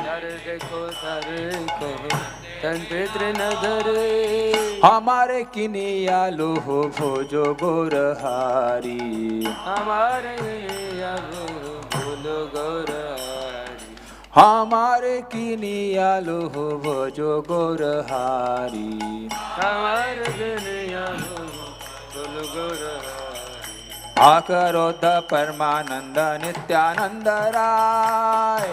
नर देखो नर कहो तन पितृ न धरे। हमारे किनियालो हो भोजो गोरहारी। हमारे किनियालो बोलो गौरहारी। हमारे किनियालो हो भोजो गोरहारी। हमारे किनियालो बोलो गौरहारी। आकरोध परमानंद नित्यानंद राय।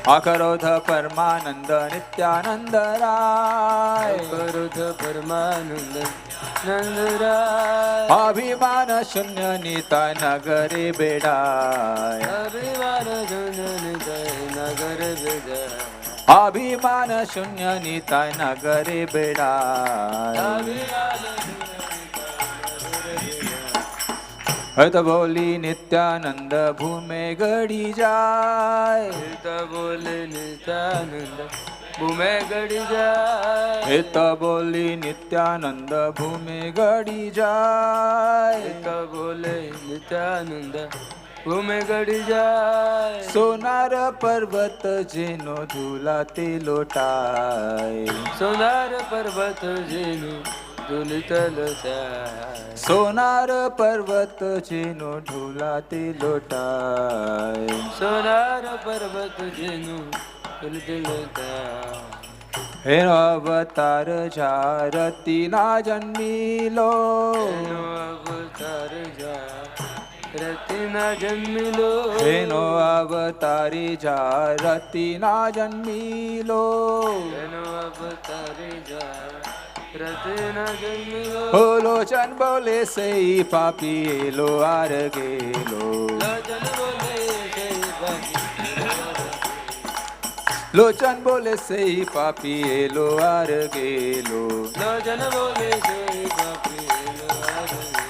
अकरोध परमानंद नित्यानंद राय। अकरोध परमानंद नंद राय। अभिमान शून्य निताय नगरे बेड़ाय। अभिमान शून्य निताय नगर बेड़ाय। अभिमान शून्य निताय नगरे बेड़ाय। हत बोली नित्यानंद भूमे गड़ी जाए। हित बोले नित्यानंद भूमे गड़ी जाए। हित बोली नित्यानंद भूमे गड़ी जाए। हित बोले नित्यानंद भूमे गड़ी जाए। सोनार पर्वत जेनो झूलाते लोटाए। सोनार पर्वत जेनो झूलते लोटाए। सोनार पर्वत जेनो झूलाते लोटाए। सोनार पर्वत जेनो झूलते लोटाए। हेनो अवतार जारती ना जन्मीलो। हेनो अवतार जा रति ना जन्मिलो। हेनो अवतारी जा रति ना जन्मिलो। हेनो अवतारी जा रति ना जन्मिलो। ओ लोचन बोले से पापी लो आर गेलो। लोचन बोले से पापी लोचन बोले से पापी लो आर गेलो। लोचन बोले से पापी लो आर गेलो।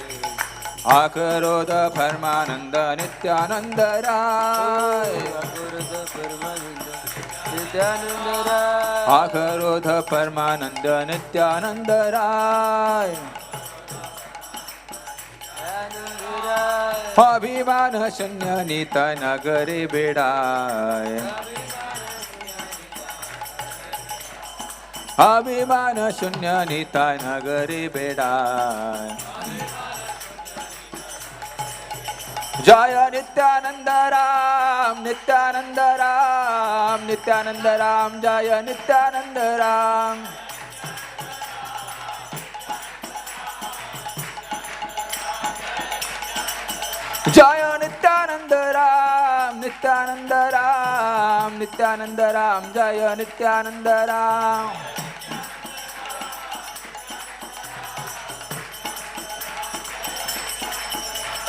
आकरोध परमानंद नित्यानंद राय। आकरोध परमानंद नित्यानंद राय। आकरोध परमानंद नित्यानंद राय। अभिमान शून्य निताय नगरे बेड़ाय। अभिमान शून्य निताय नगरे बेड़ाय। जय नित्यानंद राम नित्यानंद राम नित्यानंद राम जय नित्यानंद राम। जय नित्यानंद राम नित्यानंद राम नित्यानंद राम जय नित्यानंद राम।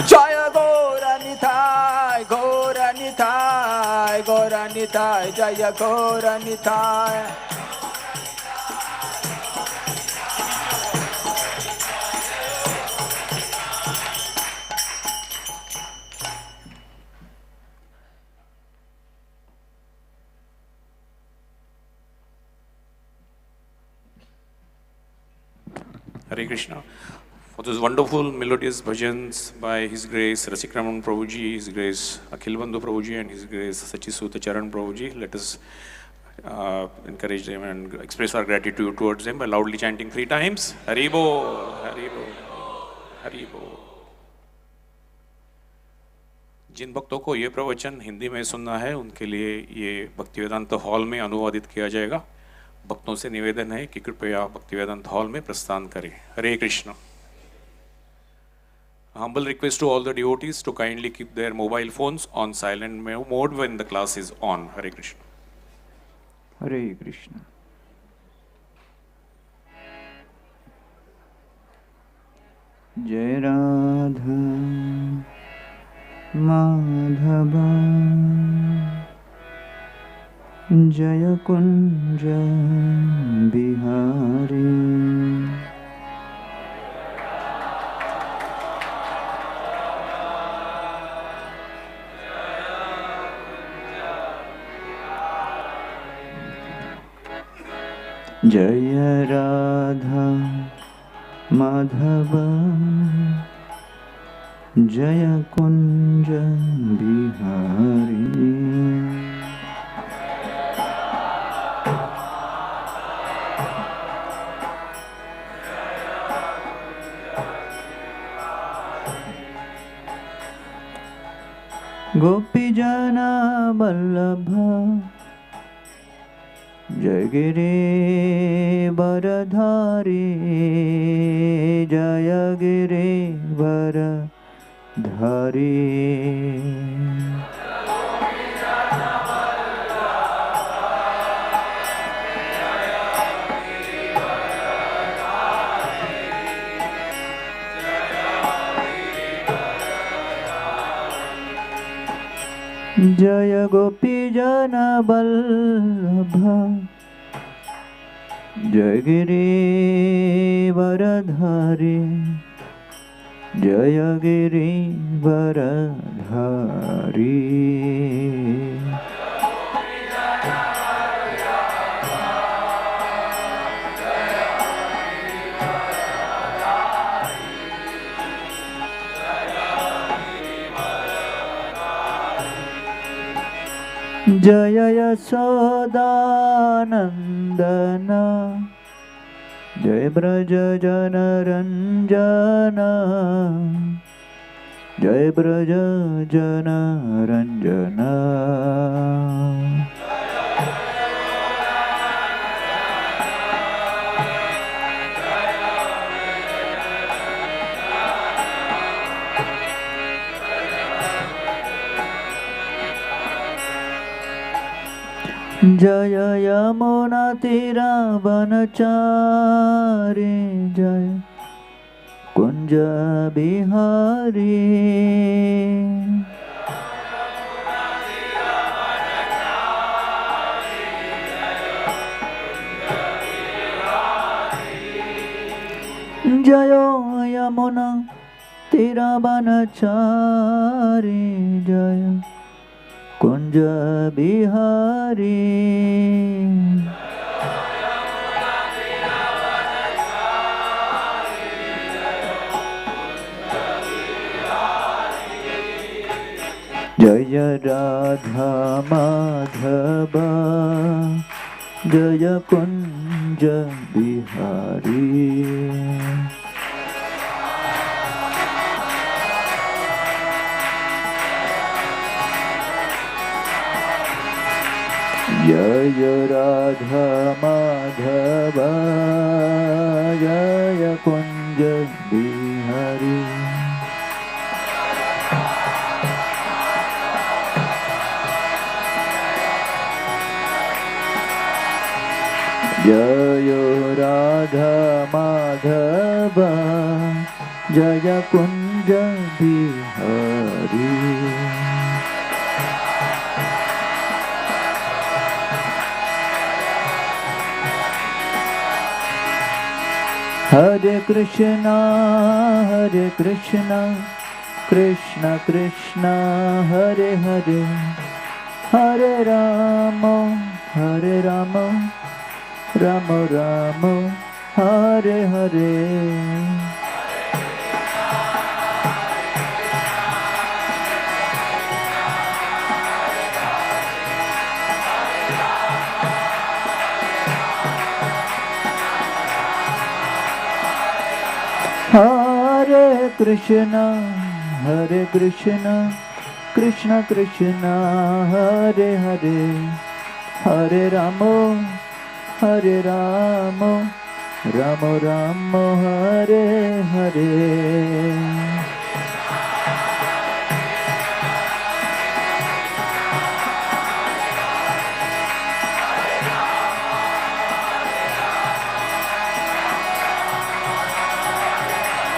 जय गौरनिताय गौरनिताय गौरनिताय जय Gaur Nitai. Hare Krishna. For those wonderful melodious bhajans by His Grace Raman Prabhu Ji, His Grace Akhil Bandhu Prabhu Ji and His Grace Sachisuta Charan Prabhu Ji, let us encourage them and express our gratitude towards them by loudly chanting 3 times. Haribo, Haribo, Haribo. जिन भक्तों को ये प्रवचन हिंदी में सुनना है उनके लिए ये भक्तिवेदांत हॉल में अनुवादित किया जाएगा। भक्तों से निवेदन है कि कृपया भक्तिवेदांत हॉल में प्रस्थान करें। हरे Krishna. Humble request to all the devotees to kindly keep their mobile phones on silent mode when the class is on. Hare Krishna. Hare Krishna. Jai Radha Madhava Jaya Kunja Bihari. Jaya Radha Madhava Jaya Kunja गोपीजना Vallabh जय गिरिवरधारी जय गिरिवरधारी जय गोपीजन वल्लभ जय गिरिवरधारी जय गिरिवरधारी जय यशोदानंदन जय ब्रज जनरंजन जय ब्रज जनरंजन जय यमुना तीरा वनचारी जय कुंज बिहारी जय यमुना तीरा वनचारी जय कुंज बिहारी जय राधा माधव जय कुंज बिहारी जय राधा माधव जय कुंज बिहारी जय राधा माधव जय कुंज बिहारी हरे कृष्णा कृष्ण कृष्ण हरे हरे हरे राम राम राम हरे हरे हरे कृष्णा कृष्ण कृष्ण हरे हरे हरे राम राम राम हरे हरे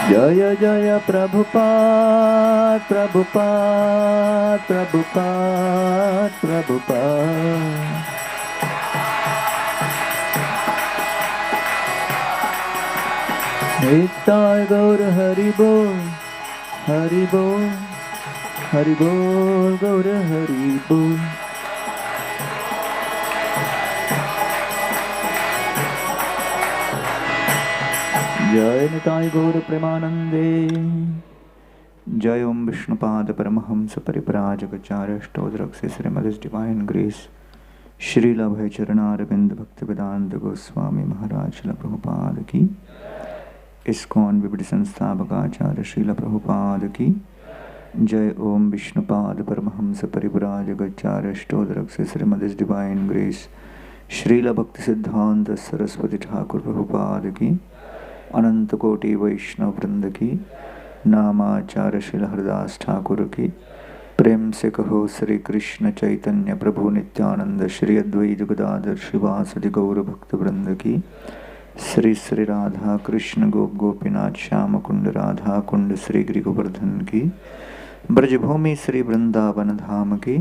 जय जय प्रभुपाद प्रभुपाद प्रभुपाद प्रभुपाद नित्य गौर हरि बोल हरि बोल हरि बोल गौर हरि बोल जय निताय गौर प्रेमानंदे जय ओम विष्णुपाद परमहंस परिव्राजकाचार्य श्रीमद डिवाइन ग्रेस श्रील अभय चरणारविंद भक्ति वेदांत गोस्वामी महाराज श्रील प्रभुपाद की इस्कॉन विविध संस्थापक आचार्य श्रील प्रभुपाद की जय ओम विष्णुपाद परमहंस परिव्राज गच्चार्यष्टोदरक से श्रीमद डिवाइन ग्रेस श्रील भक्ति सिद्धांत सरस्वती ठाकुर प्रभुपाद की अनंत कोटि वैष्णव वृंद की नामाचार्य श्रील हरदास ठाकुर की प्रेम से कहो श्री कृष्ण चैतन्य प्रभु नित्यानंद श्री अद्वैत गदाधर श्रीवासदि गौर भक्त वृंद की श्री श्री राधा कृष्ण गोपीनाथ श्याम कुंड राधा कुंड श्री गिरि गोवर्धन की ब्रजभूमि श्री वृंदावन धाम की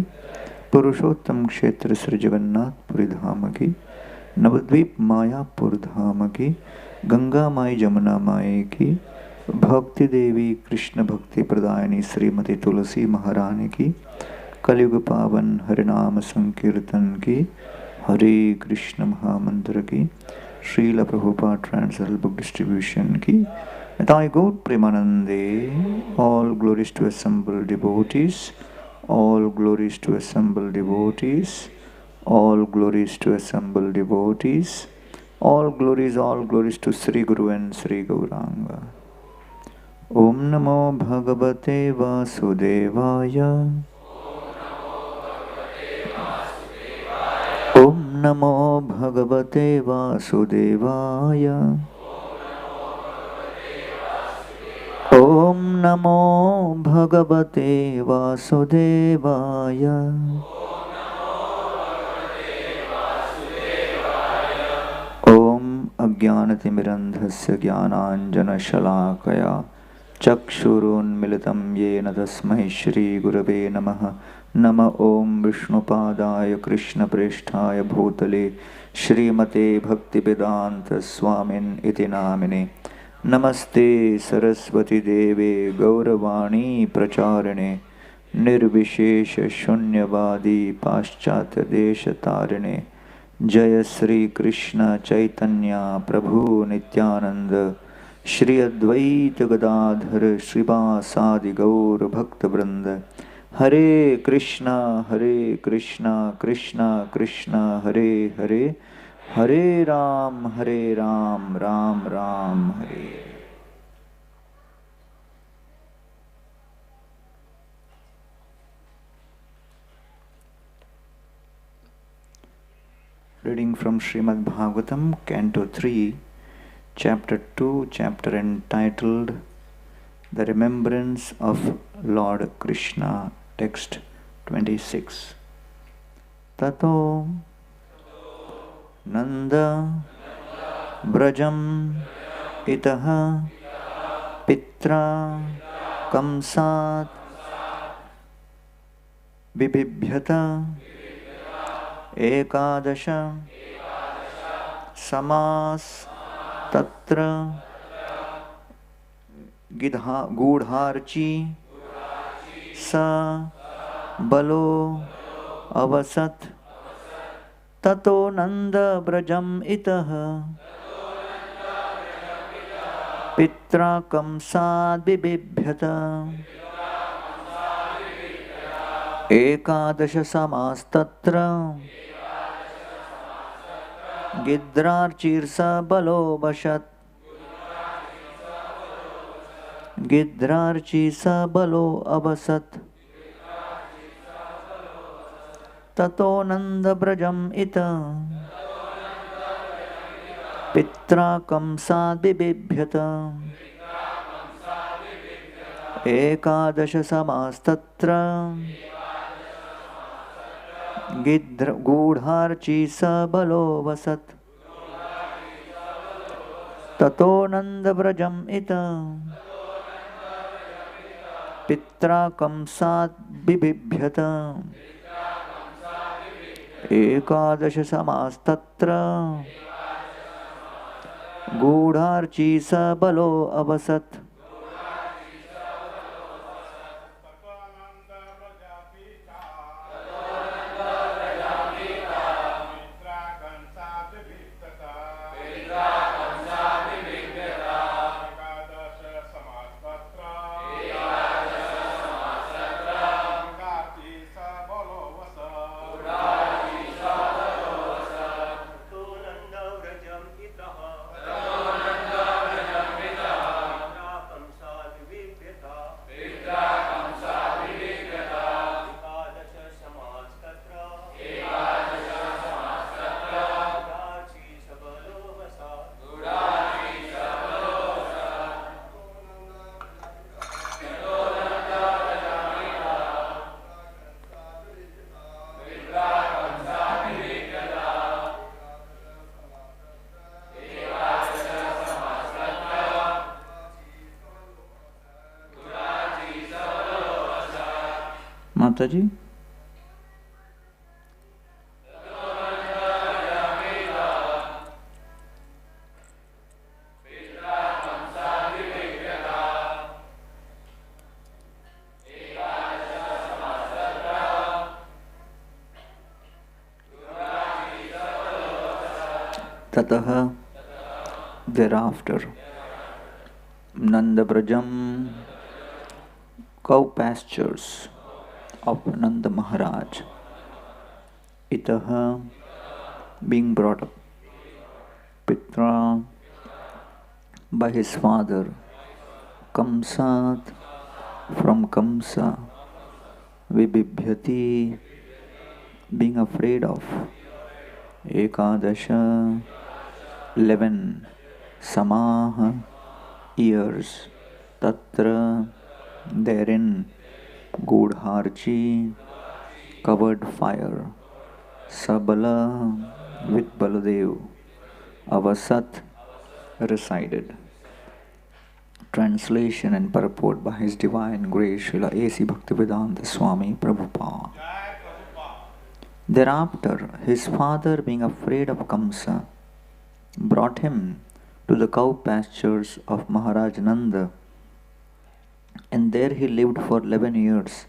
पुरुषोत्तम क्षेत्र श्री जगन्नाथपुरी धाम की नवद्वीप मायापुर धाम की गंगा माई जमुना माई की भक्ति देवी कृष्ण भक्ति प्रदायनी श्रीमती तुलसी महारानी की कलयुग पावन हरिनाम संकीर्तन की हरे कृष्ण महामंत्र की Srila Prabhupada translation book distribution की Thy God Premanande, all glories to assembled devotees, all glories to assembled devotees, all glories to assembled devotees, all glories to Sri Guru and Sri Gauranga. Om Namo Bhagavate Vasudevaya. Om Namo Bhagavate Vasudevaya. Om Namo Bhagavate Vasudevaya. Om Ajnanatimidandhasya Jnananjana Shalakaya Chakshurunmilitam Yena Tasmai Shri Gurave Namaha. Nama Om Vishnupadaya Krishna Presthaya Bhutale Shrimate Bhaktivedanta Swamin Iti Namine. नमस्ते सरस्वती देवे गौरवाणी प्रचारिणे निर्विशेष शून्यवादी पाश्चात्य देश तारिणे जय श्री कृष्ण चैतन्य प्रभु नित्यानंद श्री अद्वैत गदाधर श्रीवासादि गौर भक्त वृंद हरे कृष्णा कृष्णा कृष्णा हरे हरे हरे राम राम राम हरे. Reading from Srimad Bhagavatam, Canto 3, Chapter 2, chapter entitled The Remembrance of Lord Krishna, text 26. Tato Nanda Brajam Itaha Pitra Kamsat Bibibhyata Ekadasha Samas Tatra Gudharchi Sa Balo Avasat Tato Nanda Brajam Itaha Pitra Kamsad Bibibhyata Ekadasha Samas Tatra Gidrarchirsa Balo Vashat Gidrarchisa Balo Avasat Tato Nanda Brajam Ita Pitra Kamsad Bibibhyata Ekadasha Samas Tatra Gudharchi Sa Balo Vasat Tato Nanda Brajam Ita Pitra Kamsad Bibibhyata Ekadasha Samas Tatra Gudharchi Sa Balo Avasat Mataji. Tataha, thereafter, Nanda Brajam, cow pastures of Nanda Maharaj, Itaha, being brought up, Pitra, by his father, Kamsat, from Kamsa, Vibibhyati, being afraid of, Ekadasha, 11 Samaha, years, Tatra, therein, Gudharchi, covered fire, Sabala, with Baladev, Avasat, resided. Translation and purport by His Divine Grace Srila A.C. Bhaktivedanta Swami Prabhupada. Thereafter, his father, being afraid of Kamsa, brought him to the cow pastures of Maharaj Nanda, and there he lived for 11 years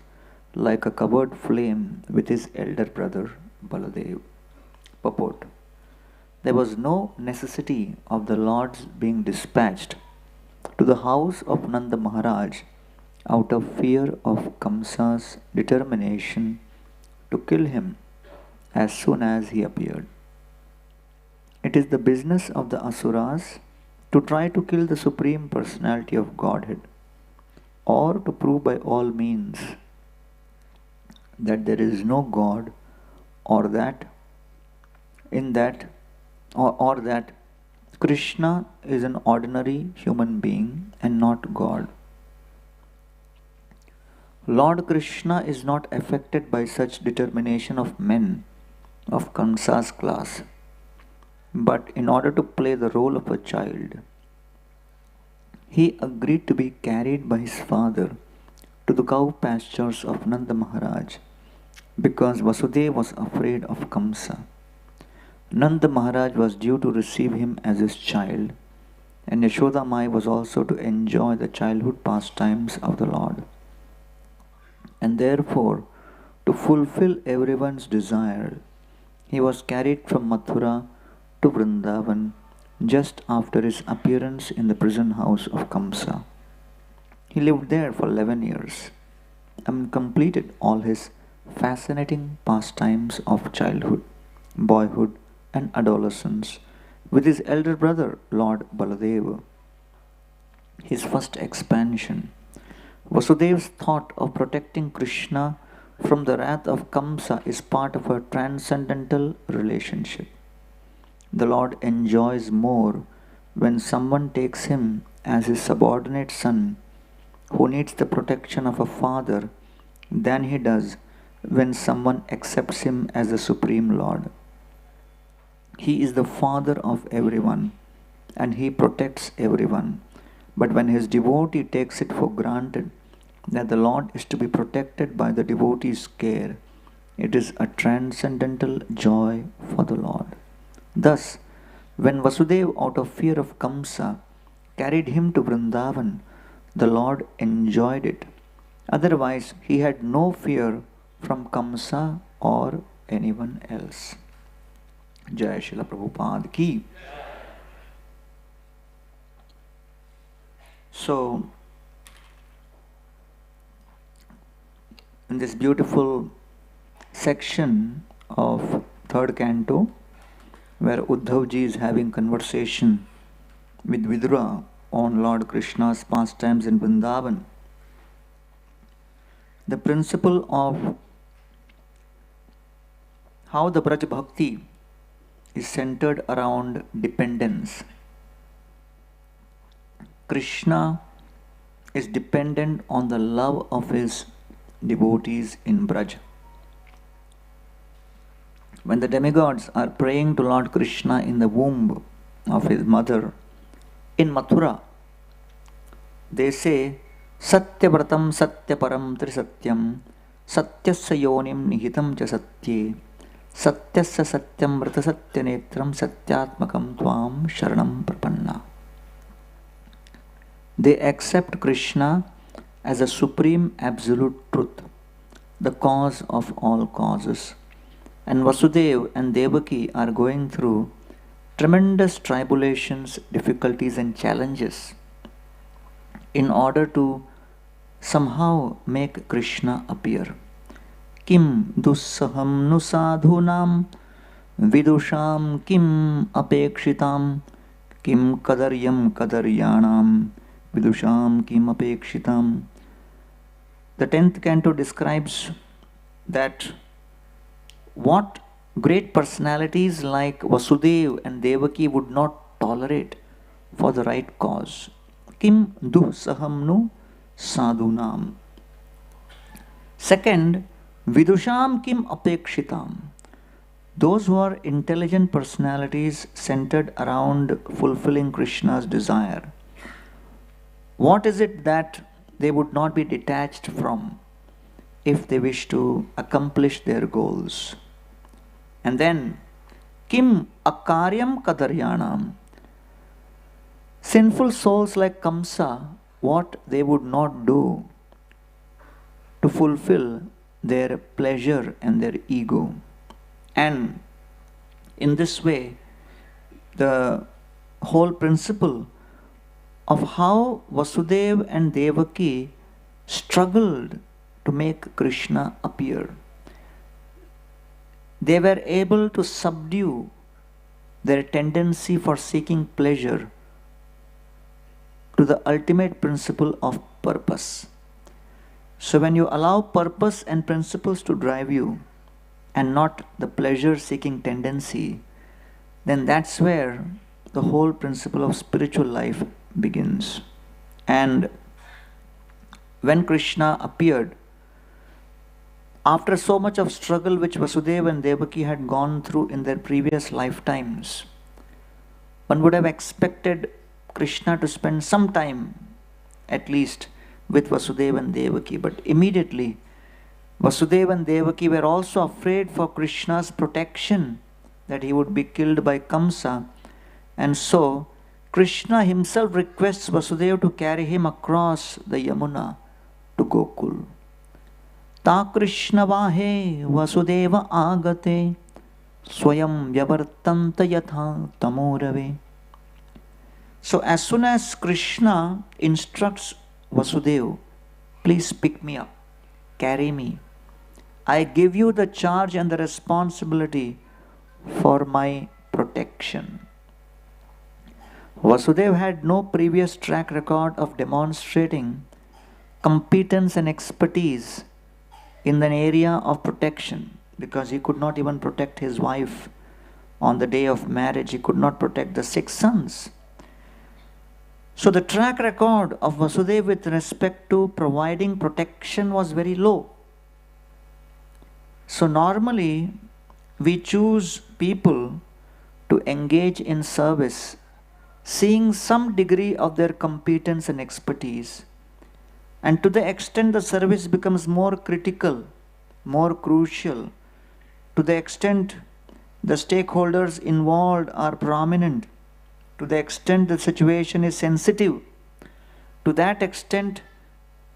like a covered flame with his elder brother Baladev. Purport. There was no necessity of the Lord's being dispatched to the house of Nanda Maharaj out of fear of Kamsa's determination to kill him as soon as he appeared. It is the business of the Asuras to try to kill the Supreme Personality of Godhead, or to prove by all means that there is no God, or that that Krishna is an ordinary human being and not God. Lord Krishna is not affected by such determination of men of Kamsa's class, but in order to play the role of a child, he agreed to be carried by his father to the cow pastures of Nanda Maharaj, because Vasudeva was afraid of Kamsa. Nanda Maharaj was due to receive him as his child, and Yashoda Mai was also to enjoy the childhood pastimes of the Lord. And therefore, to fulfill everyone's desire, he was carried from Mathura to Vrindavan just after his appearance in the prison house of Kamsa. He lived there for 11 years and completed all his fascinating pastimes of childhood, boyhood, and adolescence with his elder brother, Lord Baladeva. His first expansion, Vasudeva's thought of protecting Krishna from the wrath of Kamsa, is part of a transcendental relationship. The Lord enjoys more when someone takes him as his subordinate son who needs the protection of a father than he does when someone accepts him as the Supreme Lord. He is the father of everyone and he protects everyone. But when his devotee takes it for granted that the Lord is to be protected by the devotee's care, it is a transcendental joy for the Lord. Thus, when Vasudeva, out of fear of Kamsa, carried him to Vrindavan, the Lord enjoyed it. Otherwise, he had no fear from Kamsa or anyone else. Jai Srila Prabhupada ki. So, in this beautiful section of third canto, where Uddhavji is having conversation with Vidura on Lord Krishna's pastimes in Vrindavan, the principle of how the Braj Bhakti is centered around dependence. Krishna is dependent on the love of his devotees in Braj. When the demigods are praying to Lord Krishna in the womb of his mother in Mathura, they say, Satyabratam Satyaparam Trisatyam satyasya yonim nihitam cha satye satyasya satyam vrata satyanetram satyatmakam tvam sharanam prapanna. They accept Krishna as a supreme absolute truth, the cause of all causes. And Vasudev and Devaki are going through tremendous tribulations, difficulties and challenges in order to somehow make Krishna appear. Kim dussaham nu sadhunam vidusham kim apekshitam kim kadaryam kadaryanam vidusham kim apekshitam. The 10th canto describes that what great personalities like Vasudev and Devaki would not tolerate for the right cause. Kim dussaham nu sadhunam. Second, vidusham kim apekshitam. Those who are intelligent personalities centered around fulfilling Krishna's desire. What is it that they would not be detached from if they wish to accomplish their goals? And then, kim akaryam kadaryanam. Sinful souls like Kamsa, what they would not do to fulfill their pleasure and their ego. And in this way, the whole principle of how Vasudeva and Devaki struggled to make Krishna appear. They were able to subdue their tendency for seeking pleasure to the ultimate principle of purpose. So when you allow purpose and principles to drive you and not the pleasure-seeking tendency, then that's where the whole principle of spiritual life begins. And when Krishna appeared, after so much of struggle which Vasudeva and Devaki had gone through in their previous lifetimes, one would have expected Krishna to spend some time at least with Vasudeva and Devaki, but immediately Vasudeva and Devaki were also afraid for Krishna's protection, that he would be killed by Kamsa, and so Krishna himself requests Vasudeva to carry him across the Yamuna to Gokul. Ta Krishna vahe Vasudeva agate swayam vyavartanta yatha tamorave. So as soon as Krishna instructs Vasudeva, please pick me up, carry me. I give you the charge and the responsibility for my protection. Vasudeva had no previous track record of demonstrating competence and expertise in the area of protection, because he could not even protect his wife on the day of marriage. He could not protect the 6 sons. So the track record of Vasudeva with respect to providing protection was very low. So normally we choose people to engage in service seeing some degree of their competence and expertise, and to the extent the service becomes more critical, more crucial, to the extent the stakeholders involved are prominent, to the extent the situation is sensitive, to that extent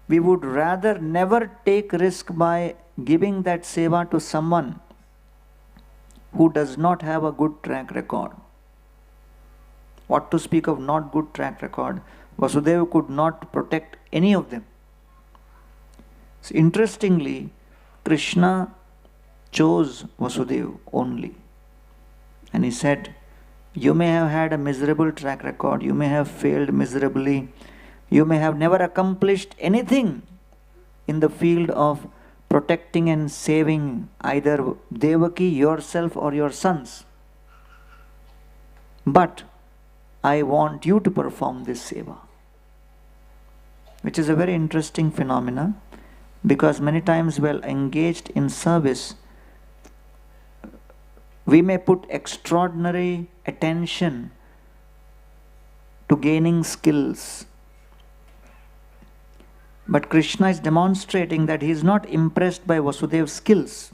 we would rather never take risk by giving that seva to someone who does not have a good track record. What to speak of not good track record? Vasudeva could not protect any of them. So interestingly, Krishna chose Vasudeva only. And he said, you may have had a miserable track record, you may have failed miserably, you may have never accomplished anything in the field of protecting and saving either Devaki, yourself or your sons. But I want you to perform this seva. Which is a very interesting phenomena, because many times while engaged in service, we may put extraordinary attention to gaining skills. But Krishna is demonstrating that he is not impressed by Vasudev's skills,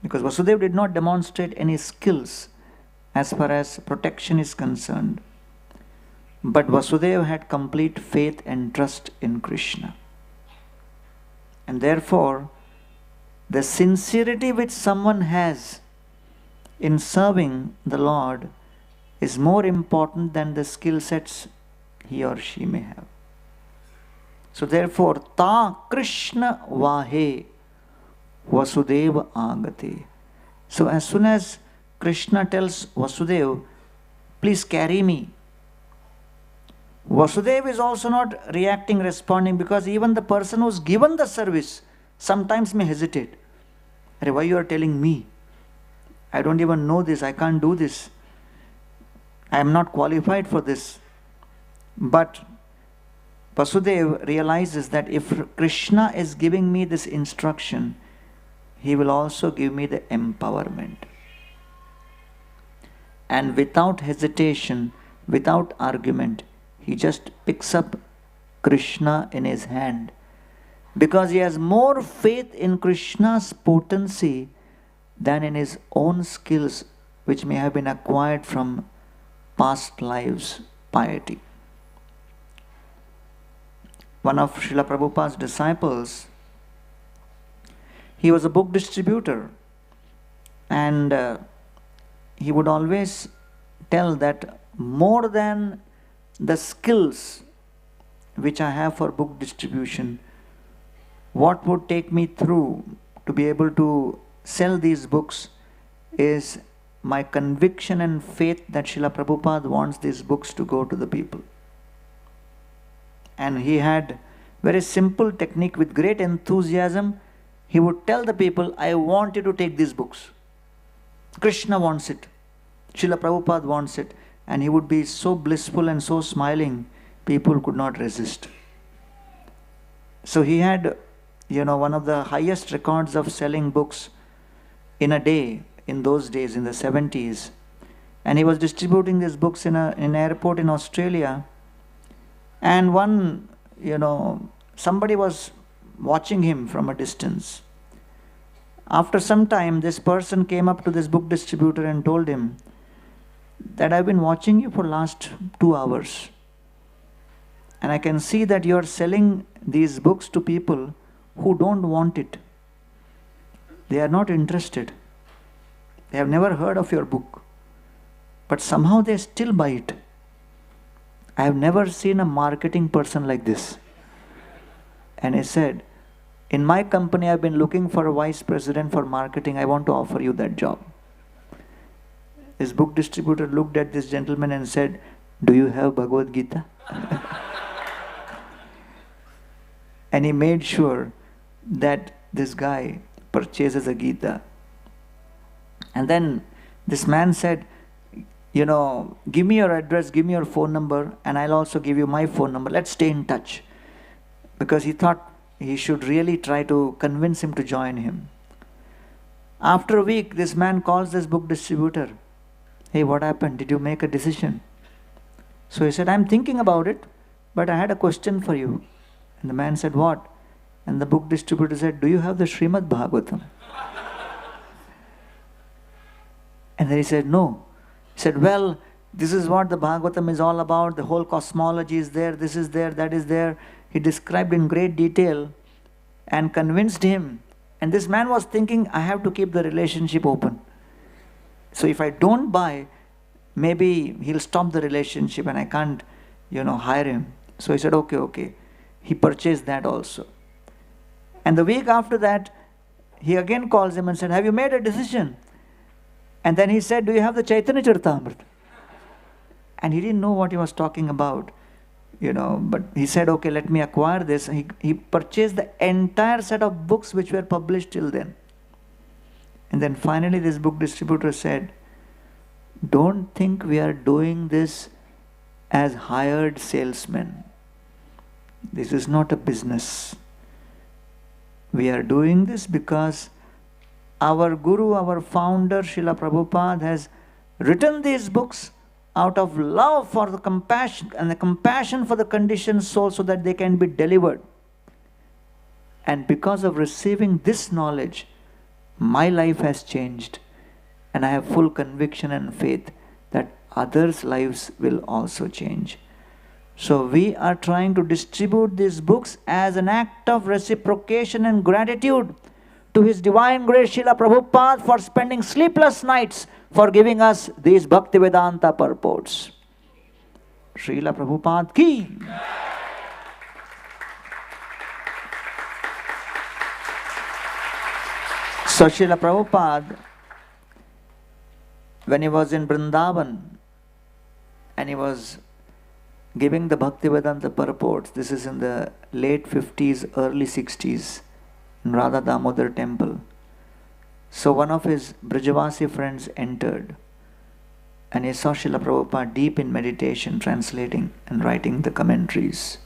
because Vasudev did not demonstrate any skills as far as protection is concerned. But Vasudev had complete faith and trust in Krishna. And therefore, the sincerity which someone has in serving the Lord is more important than the skill sets he or she may have. So therefore, ta Krishna vahe Vasudeva agate. So as soon as Krishna tells Vasudev, please carry me, Vasudev is also not reacting, responding, because even the person who's given the service sometimes may hesitate. Why you are telling me? I don't even know this, I can't do this. I am not qualified for this. But Vasudev realizes that if Krishna is giving me this instruction, he will also give me the empowerment. And without hesitation, without argument, he just picks up Krishna in his hand, because he has more faith in Krishna's potency than in his own skills, which may have been acquired from past lives' piety. One of Srila Prabhupada's disciples, he was a book distributor, and he would always tell that more than the skills which I have for book distribution, what would take me through to be able to sell these books is my conviction and faith that Srila Prabhupada wants these books to go to the people. And he had very simple technique. With great enthusiasm, he would tell the people, I want you to take these books. Krishna wants it. Srila Prabhupada wants it. And he would be so blissful and so smiling, people could not resist. So he had, one of the highest records of selling books in a day, in those days, in the 70s. And he was distributing these books in an airport in Australia. And somebody was watching him from a distance. After some time, this person came up to this book distributor and told him that I've been watching you for last 2 hours. And I can see that you are selling these books to people who don't want it. They are not interested. They have never heard of your book. But somehow they still buy it. I have never seen a marketing person like this. And he said, in my company, I've been looking for a vice president for marketing. I want to offer you that job. This book distributor looked at this gentleman and said, do you have Bhagavad Gita? And he made sure that this guy purchases a Gita. And then this man said, give me your address, give me your phone number, and I'll also give you my phone number. Let's stay in touch. Because he thought he should really try to convince him to join him. After a week, this man calls this book distributor. Hey, what happened? Did you make a decision? So he said, I'm thinking about it, but I had a question for you. And the man said, what? And the book distributor said, do you have the Srimad Bhagavatam? And then he said, no. He said, well, this is what the Bhagavatam is all about. The whole cosmology is there. This is there. That is there. He described in great detail and convinced him. And this man was thinking, I have to keep the relationship open. So if I don't buy, maybe he'll stop the relationship and I can't, hire him. So he said, okay. He purchased that also. And the week after that, he again calls him and said, have you made a decision? And then he said, do you have the Chaitanya Charitamrita? And he didn't know what he was talking about, but he said, okay, let me acquire this. He purchased the entire set of books which were published till then. And then finally this book distributor said, don't think we are doing this as hired salesmen. This is not a business. We are doing this because our Guru, our founder, Srila Prabhupada has written these books out of love for the compassion and the compassion for the conditioned soul so that they can be delivered. And because of receiving this knowledge, my life has changed. And I have full conviction and faith that others' lives will also change. So we are trying to distribute these books as an act of reciprocation and gratitude to His Divine Grace Srila Prabhupada for spending sleepless nights for giving us these Bhaktivedanta purports. Srila Prabhupada ki. So Srila Prabhupada, when he was in Vrindavan and he was giving the Bhaktivedanta purports, this is in the late 50s, early 60s, in Radha Damodar temple. So one of his Brajavasi friends entered and he saw Srila Prabhupada deep in meditation, translating and writing the commentaries.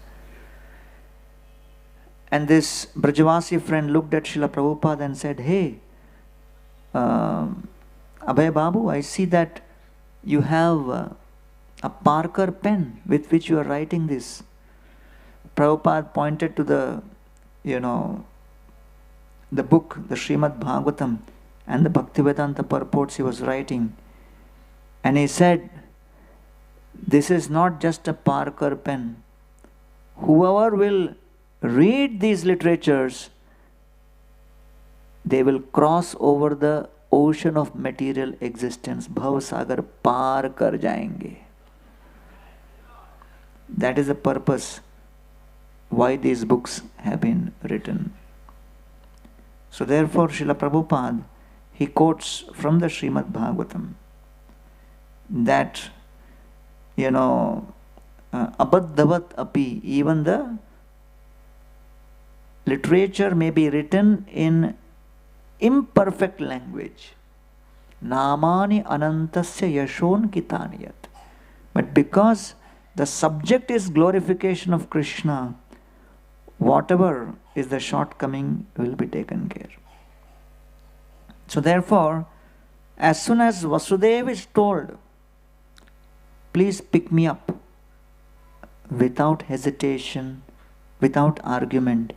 And this Brajavasi friend looked at Srila Prabhupada and said, "Hey, Abhay Babu, I see that you have a Parker pen with which you are writing this." Prabhupada pointed to the book, the Srimad Bhagavatam and the Bhaktivedanta purports he was writing. And he said, "This is not just a Parker pen. Whoever will read these literatures, they will cross over the ocean of material existence. Bhav Sagar par kar jayenge." That is the purpose why these books have been written. So therefore, Srila Prabhupada, he quotes from the Srimad Bhagavatam that, abaddavat api, even the literature may be written in imperfect language. Namani anantasya yashon kitaniyat. But because the subject is glorification of Krishna, whatever is the shortcoming will be taken care. So therefore, as soon as Vasudeva is told, "Please pick me up," without hesitation, without argument,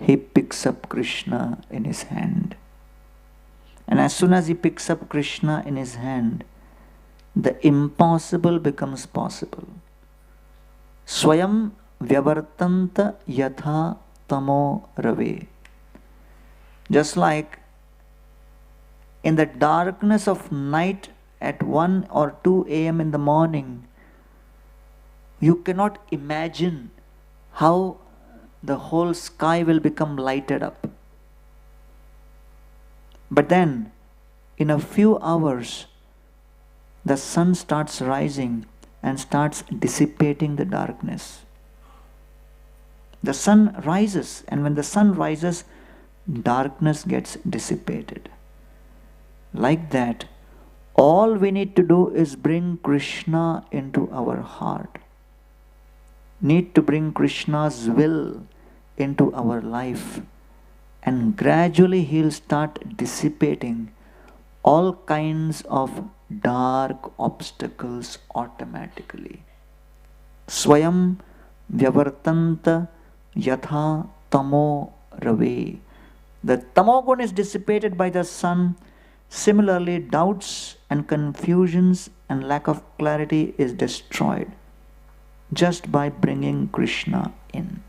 he picks up Krishna in his hand. And as soon as he picks up Krishna in his hand, the impossible becomes possible. Swayam vyavartanta yatha tamo rave. Just like in the darkness of night at 1 or 2 a.m. in the morning, you cannot imagine how the whole sky will become lighted up. But then, in a few hours, the sun starts rising and starts dissipating the darkness. The sun rises, and when the sun rises, darkness gets dissipated. Like that, all we need to do is bring Krishna into our heart. Need to bring Krishna's will into our life, and gradually he'll start dissipating all kinds of dark obstacles automatically. Swayam vyavartanta yatha tamo rave. The tamogun is dissipated by the sun. Similarly, doubts and confusions and lack of clarity is destroyed just by bringing Krishna in.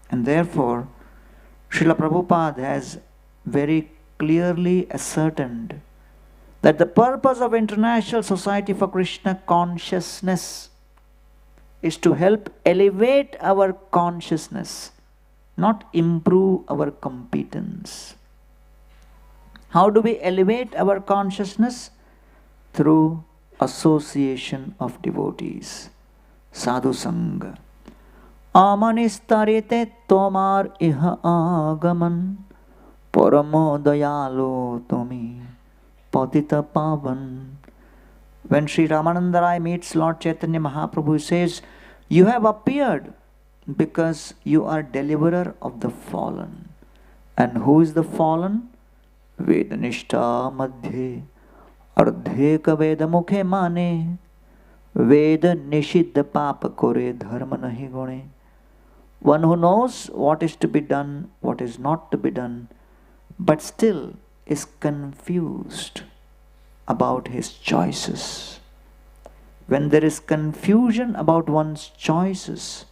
And therefore, Srila Prabhupada has very clearly ascertained that the purpose of International Society for Krishna Consciousness is to help elevate our consciousness, not improve our competence. How do we elevate our consciousness? Through association of devotees. Sadhu Sangha. Amanistarite tomar iha agaman paramo dayalo tumi patita pavan. When Sri Ramananda Raya meets Lord Chaitanya Mahaprabhu, he says, "You have appeared because you are deliverer of the fallen." And who is the fallen? Vedanishta madhye ardheka veda mukhe mane veda nishiddha papa kore dharma nahi gune. one who knows what is to be done, what is not to be done, but still is confused about his choices. When there is confusion about one's choices,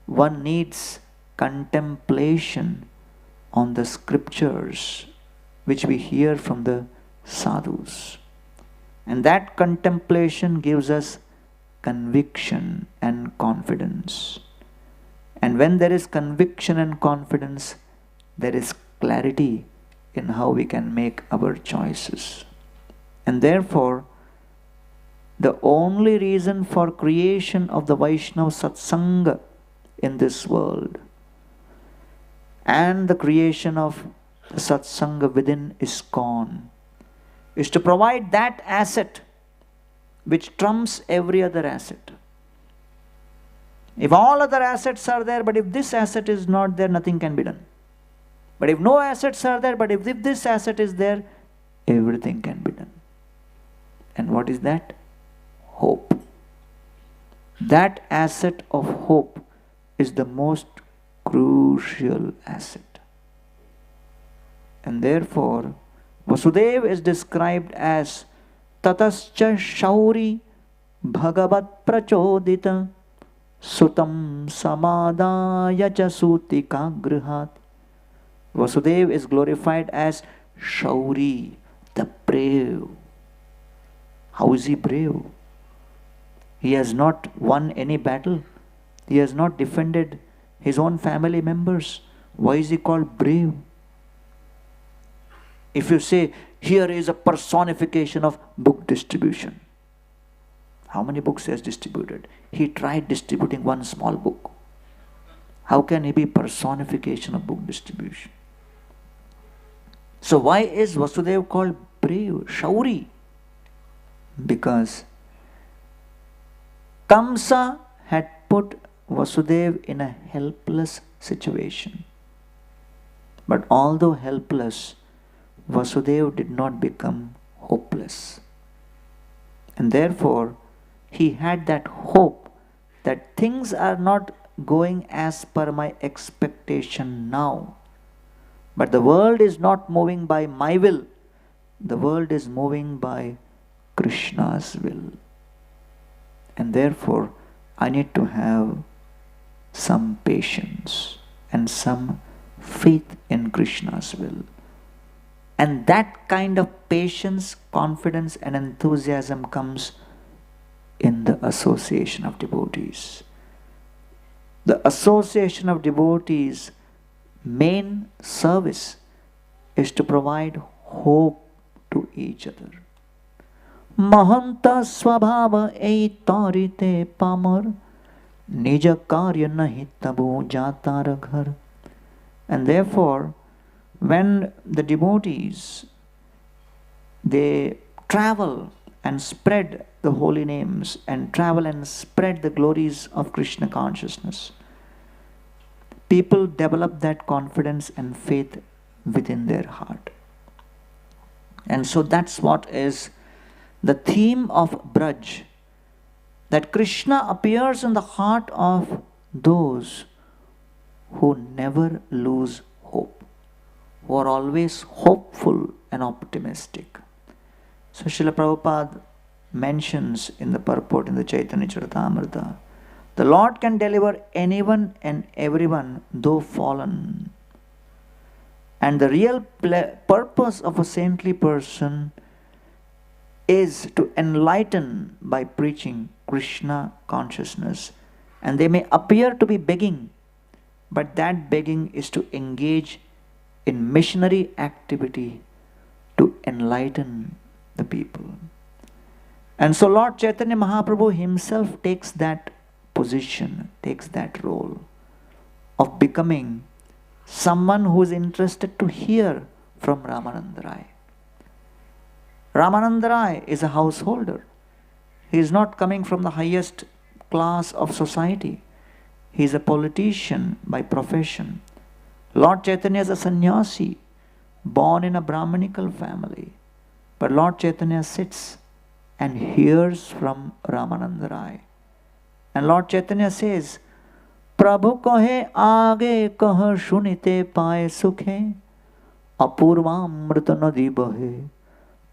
one needs contemplation on the scriptures which we hear from the sadhus. And that contemplation gives us conviction and confidence. And when there is conviction and confidence, there is clarity in how we can make our choices. And therefore, the only reason for creation of the Vaishnava Satsanga in this world and the creation of the Satsanga within ISKCON is to provide that asset which trumps every other asset. If all other assets are there, but if this asset is not there, nothing can be done. But if no assets are there, but if this asset is there, everything can be done. And what is that? Hope. That asset of hope is the most crucial asset. And therefore, Vasudeva is described as Tatascha Shauri Bhagavat Prachodita Sutam Samadaya cha Sutika Grihat. Vasudeva is glorified as Shauri, the brave. How is he brave? He has not won any battle. He has not defended his own family members. Why is he called brave? If you say, here is a personification of book distribution. How many books he has distributed? He tried distributing one small book. How can he be personification of book distribution? So why is Vasudeva called brave, Shauri? Because Kamsa had put Vasudeva in a helpless situation. But although helpless, Vasudeva did not become hopeless. And therefore, he had that hope that things are not going as per my expectation now. But the world is not moving by my will. The world is moving by Krishna's will. And therefore, I need to have some patience and some faith in Krishna's will. And that kind of patience, confidence and enthusiasm comes in the association of devotees. The association of devotees' main service is to provide hope to each other. Mahanta swabhava ei tarite pamar nija karya nahi tabu jatara ghar. And therefore, when the devotees, they travel and spread the holy names and travel and spread the glories of Krishna consciousness, people develop that confidence and faith within their heart. And so that's what is the theme of Braj, that Krishna appears in the heart of those who never lose hope, who are always hopeful and optimistic. So Srila Prabhupada mentions in the purport in the Chaitanya Charitamrita, the Lord can deliver anyone and everyone though fallen. And the real purpose of a saintly person is to enlighten by preaching Krishna consciousness. And they may appear to be begging, but that begging is to engage in missionary activity to enlighten the people. And so Lord Chaitanya Mahaprabhu himself takes that position, takes that role of becoming someone who is interested to hear from Ramananda Rai. Ramananda Rai is a householder. He is not coming from the highest class of society. He is a politician by profession. Lord Chaitanya is a sannyasi, born in a Brahmanical family. But Lord Chaitanya sits and hears from Ramananda Rai. And Lord Chaitanya says, प्रभु कहे आगे कह सुनिते पाए सुखे, अपूर्वामृत नदी बहे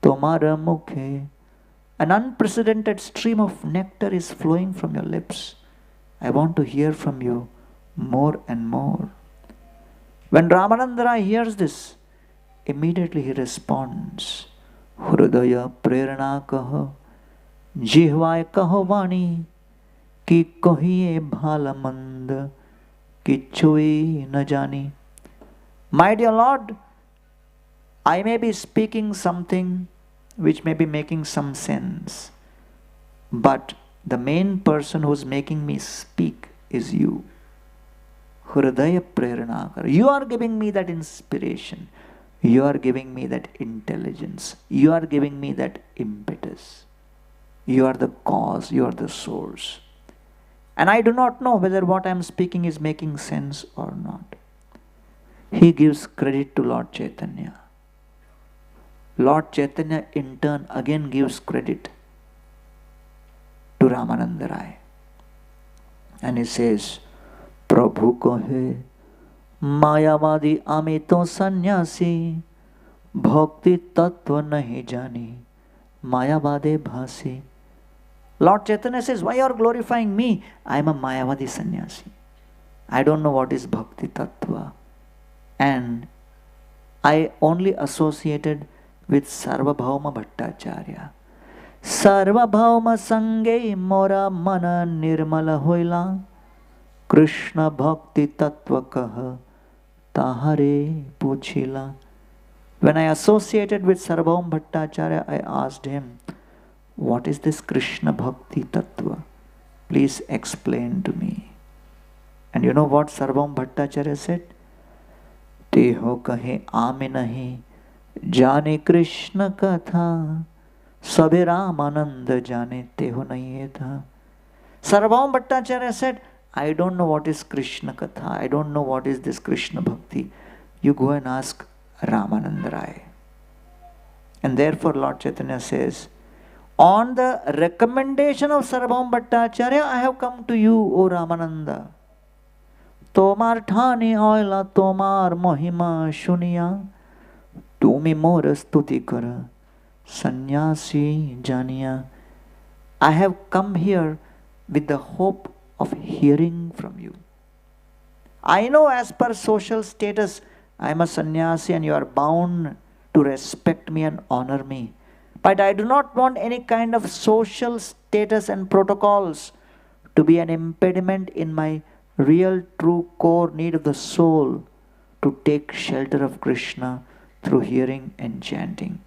तुम्हारे मुखे. An unprecedented stream of nectar is flowing from your lips. I want to hear from you more and more. When Ramananda hears this, immediately he responds, Hridaya prerana kaha, jihvai kaho vani, ki kahiye bhala mand, ki chui na jani. My dear Lord, I may be speaking something which may be making some sense, but the main person who is making me speak is you. Hridaya Preranakar. You are giving me that inspiration. You are giving me that intelligence. You are giving me that impetus. You are the cause. You are the source. And I do not know whether what I am speaking is making sense or not. He gives credit to Lord Chaitanya. Lord Chaitanya in turn again gives credit to Ramananda Rai. And he says, Prabhu kahe, Mayavadi amito sannyasi, bhakti tattva nahi jani, Mayavade bhasi. Lord Chaitanya says, why you are glorifying me? I am a Mayavadi sannyasi. I don't know what is bhakti tattva. And I only associated with Sarvabhauma Bhattacharya. Sarvabhauma sange mora mana nirmala hoila, Krishna bhakti tattva kaha tahare puchila. When I associated with Sarvabhauma Bhattacharya, I asked him, what is this Krishna bhakti tattva? Please explain to me. And you know what Sarvabhauma Bhattacharya said? Teho kahe aame nahi, जाने कृष्ण कथा, सबे रामानंद जाने तेहो नहीं था. Sarvabhauma Bhattacharya said, I don't know what is Krishna Katha. I don't know what is this Krishna Bhakti. You go and ask Ramananda Rai. And therefore Lord Chaitanya says, on the recommendation of Sarvabhauma Bhattacharya, I have come to you, O Ramananda. Tomar thani oila tomar mohima shuniya, Tumi more stuti kara, sannyasi janiya. I have come here with the hope of hearing from you. I know as per social status, I am a sannyasi and you are bound to respect me and honor me. But I do not want any kind of social status and protocols to be an impediment in my real true core need of the soul to take shelter of Krishna through hearing and chanting.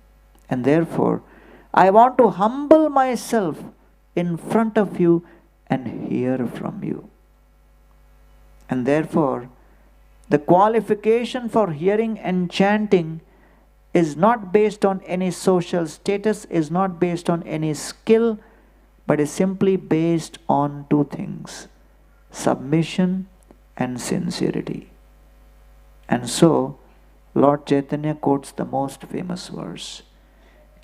And therefore, I want to humble myself in front of you and hear from you. And therefore, the qualification for hearing and chanting is not based on any social status, is not based on any skill, but is simply based on two things: submission and sincerity. And so, Lord Chaitanya quotes the most famous verse,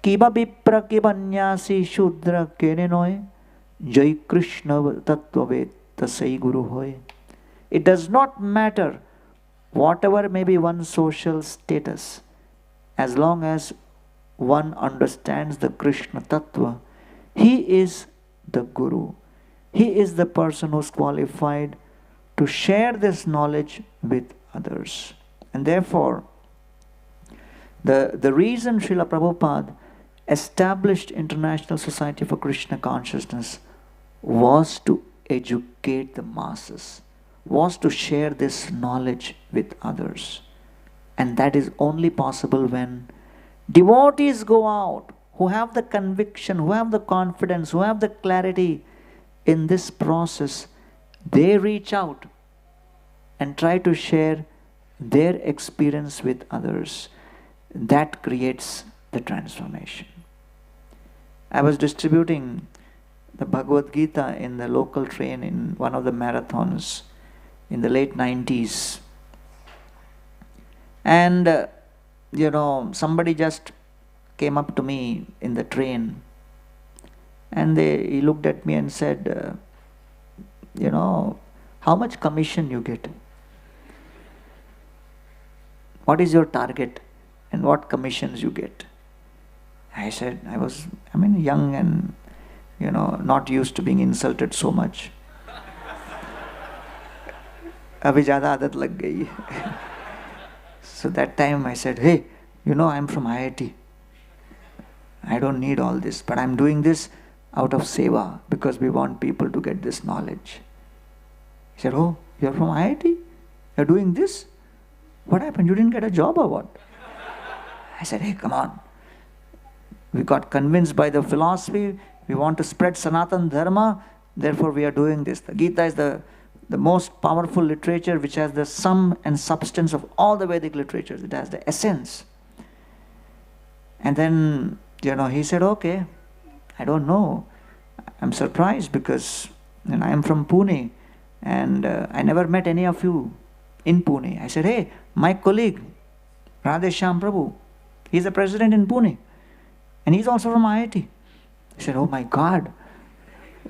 Kiba Vipra Kibanyasi Shudra Kenenoy, Jai Krishna Tattvavet Tasai Guru Hoy. It does not matter whatever may be one's social status, as long as one understands the Krishna Tattva, he is the Guru. He is the person who is qualified to share this knowledge with others. And therefore, the reason Srila Prabhupada established International Society for Krishna Consciousness was to educate the masses, was to share this knowledge with others. And that is only possible when devotees go out who have the conviction, who have the confidence, who have the clarity in this process. They reach out and try to share their experience with others. That creates the transformation. I was distributing the Bhagavad Gita in the local train in one of the marathons in the late 90s. And, somebody just came up to me in the train and he looked at me and said, how much commission you get? What is your target and what commissions you get? I said, young and, not used to being insulted so much. Abhi zyada aadat lag gayi. So that time I said, hey, I'm from IIT. I don't need all this, but I'm doing this out of seva because we want people to get this knowledge. He said, oh, you're from IIT? You're doing this? What happened? You didn't get a job or what? I said, hey, come on. We got convinced by the philosophy. We want to spread Sanatan Dharma. Therefore, we are doing this. The Gita is the most powerful literature which has the sum and substance of all the Vedic literatures. It has the essence. And then, he said, okay, I don't know. I'm surprised because I am from Pune and I never met any of you in Pune. I said, hey, my colleague, Radha Prabhu, he's the president in Pune and he's also from IIT. He said, oh my God,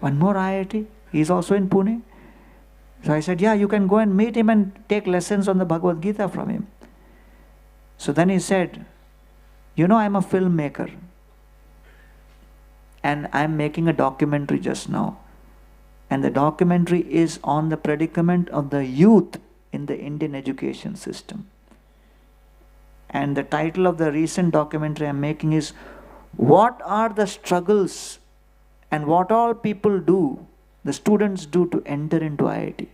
one more IIT, he's also in Pune. So I said, yeah, you can go and meet him and take lessons on the Bhagavad Gita from him. So then he said, I'm a filmmaker and I'm making a documentary just now. And the documentary is on the predicament of the youth in the Indian education system. And the title of the recent documentary I'm making is, what are the struggles and what all people do, the students do to enter into IIT?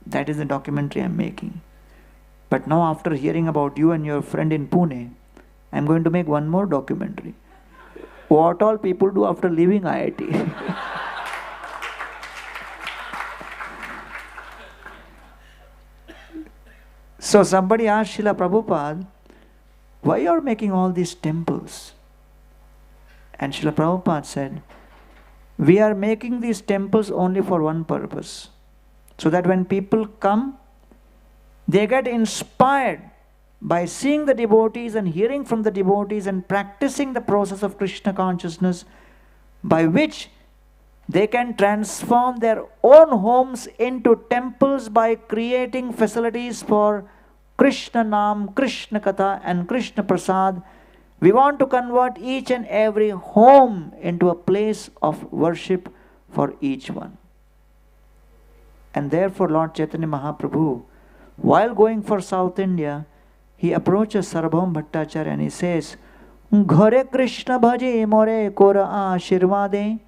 That is the documentary I'm making. But now after hearing about you and your friend in Pune, I'm going to make one more documentary. What all people do after leaving IIT. So somebody asked Srila Prabhupada, why you are making all these temples? And Srila Prabhupada said, we are making these temples only for one purpose. So that when people come, they get inspired by seeing the devotees and hearing from the devotees and practicing the process of Krishna consciousness, by which they can transform their own homes into temples by creating facilities for Krishna Nam, Krishna Katha and Krishna Prasad. We want to convert each and every home into a place of worship for each one. And therefore Lord Chaitanya Mahaprabhu, while going for South India, he approaches Sarvabhauma Bhattacharya and he says, Ghare Krishna bhaje more kora ashirvade,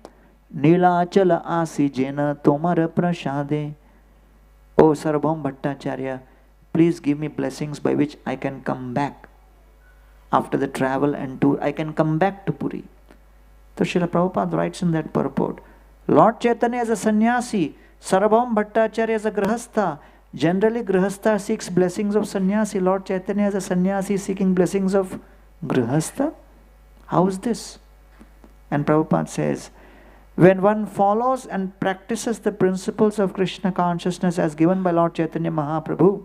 Nilachala asi jena tomara prasade. O Sarvabhauma Bhattacharya, please give me blessings by which I can come back. After the travel and tour, I can come back to Puri. So Srila Prabhupada writes in that purport, Lord Chaitanya as a sannyasi, Sarvabhauma Bhattacharya as a grahastha. Generally, grahastha seeks blessings of sannyasi. Lord Chaitanya as a sannyasi seeking blessings of grahastha. How is this? And Prabhupada says, when one follows and practices the principles of Krishna consciousness as given by Lord Chaitanya Mahaprabhu,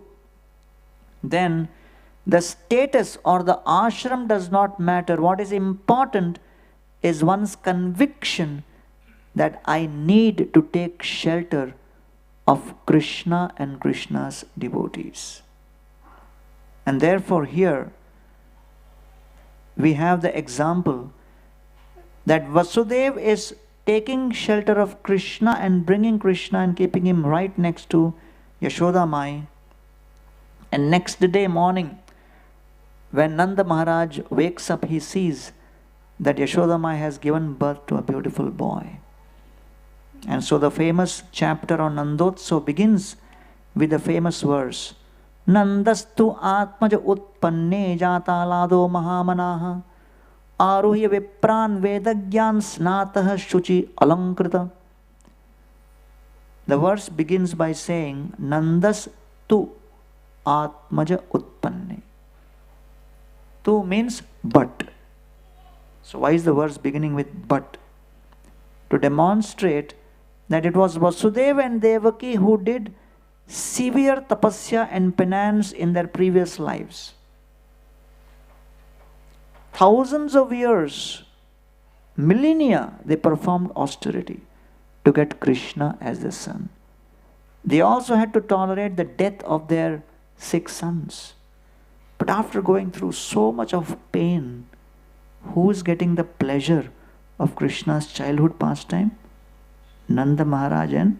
then the status or the ashram does not matter. What is important is one's conviction that I need to take shelter of Krishna and Krishna's devotees. And therefore here we have the example that Vasudeva is taking shelter of Krishna and bringing Krishna and keeping him right next to Yashoda Mai. And next day morning, when Nanda Maharaj wakes up, he sees that Yashoda Mai has given birth to a beautiful boy. And so the famous chapter on Nandotsav begins with the famous verse, Nandastu Atmaja Utpanne Jatalado Mahamanaha Aruhya Vipran Vedagyan Snataha Shuchi Alankrita. The verse begins by saying, Nandastu Atmaja Utpanne. Tu means but. So why is the verse beginning with but? To demonstrate that it was Vasudeva and Devaki who did severe tapasya and penance in their previous lives. Thousands of years, millennia, they performed austerity to get Krishna as the son. They also had to tolerate the death of their 6 sons. But after going through so much of pain, who is getting the pleasure of Krishna's childhood pastime? Nanda Maharaj and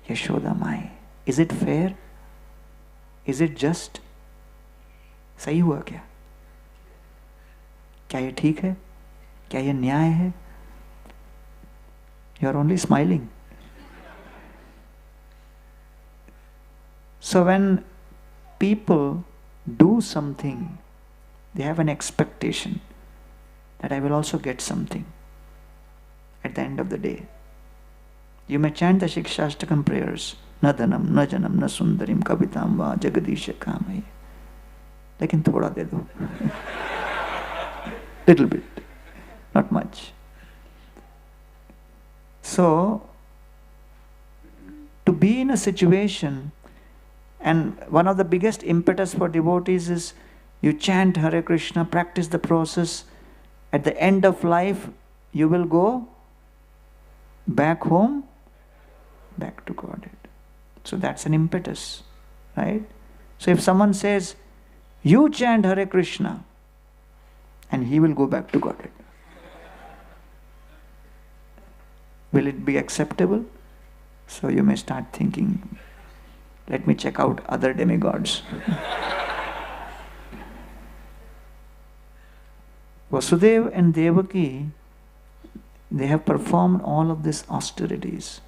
Yashoda Mai. Is it fair? Is it just? सही हुआ क्या? क्या ये ठीक है? क्या ये न्याय है? You are only smiling. So when people do something, they have an expectation that I will also get something at the end of the day. You may chant the Shikshashtakam prayers, na dhanam, na janam, na sundarim, kavitam va jagadisha kamai. Lekin thoda de do. Little bit, not much. So, to be in a situation, and one of the biggest impetus for devotees is you chant Hare Krishna, practice the process. At the end of life, you will go back home, back to Godhead. So that's an impetus, right? So if someone says, you chant Hare Krishna, and he will go back to Godhead, will it be acceptable? So you may start thinking, let me check out other demigods. Vasudeva and Devaki, they have performed all of these austerities.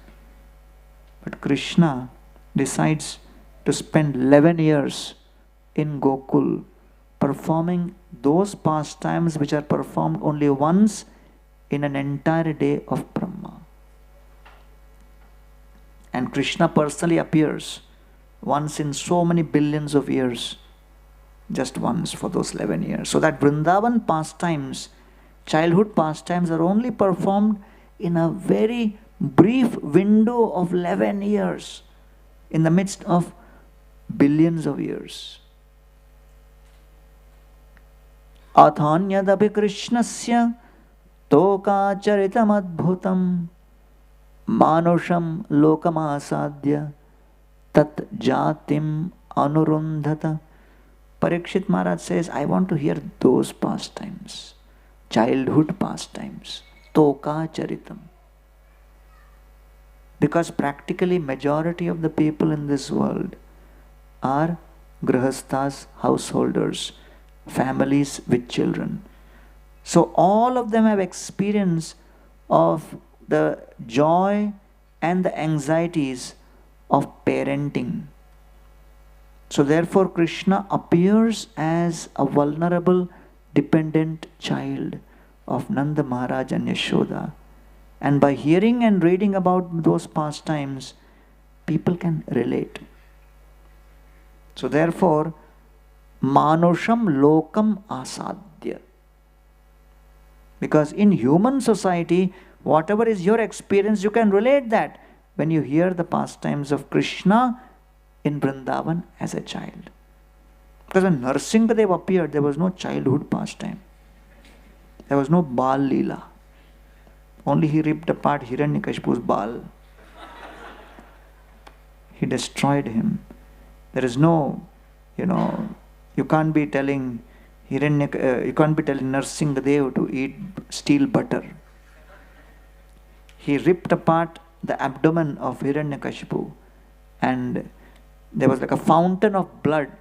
But Krishna decides to spend 11 years in Gokul performing those pastimes which are performed only once in an entire day of Brahma. And Krishna personally appears once in so many billions of years, just once for those 11 years. So that Vrindavan pastimes, childhood pastimes, are only performed in a very brief window of 11 years in the midst of billions of years. Athanyadapi Krishnasya tokacharitam adbhutam manusham lokamasadya tat jatim anurundhata. Parikshit Maharaj says, I want to hear those pastimes, childhood pastimes, toka charitam. Because practically majority of the people in this world are grihasthas, householders, families with children. So all of them have experience of the joy and the anxieties of parenting. So therefore Krishna appears as a vulnerable, dependent child of Nanda Maharaj and Yashoda. And by hearing and reading about those pastimes, people can relate. So therefore, Manusham Lokam Asadya. Because in human society, whatever is your experience, you can relate that when you hear the pastimes of Krishna in Vrindavan as a child. Because when Narsingadev appeared, there was no childhood pastime. There was no Bal Leela. Only he ripped apart Hiranyakashipu's Bal. He destroyed him. There is no, you can't be telling Narsingadev to eat steel butter. He ripped apart the abdomen of Hiranyakashipu, and there was like a fountain of blood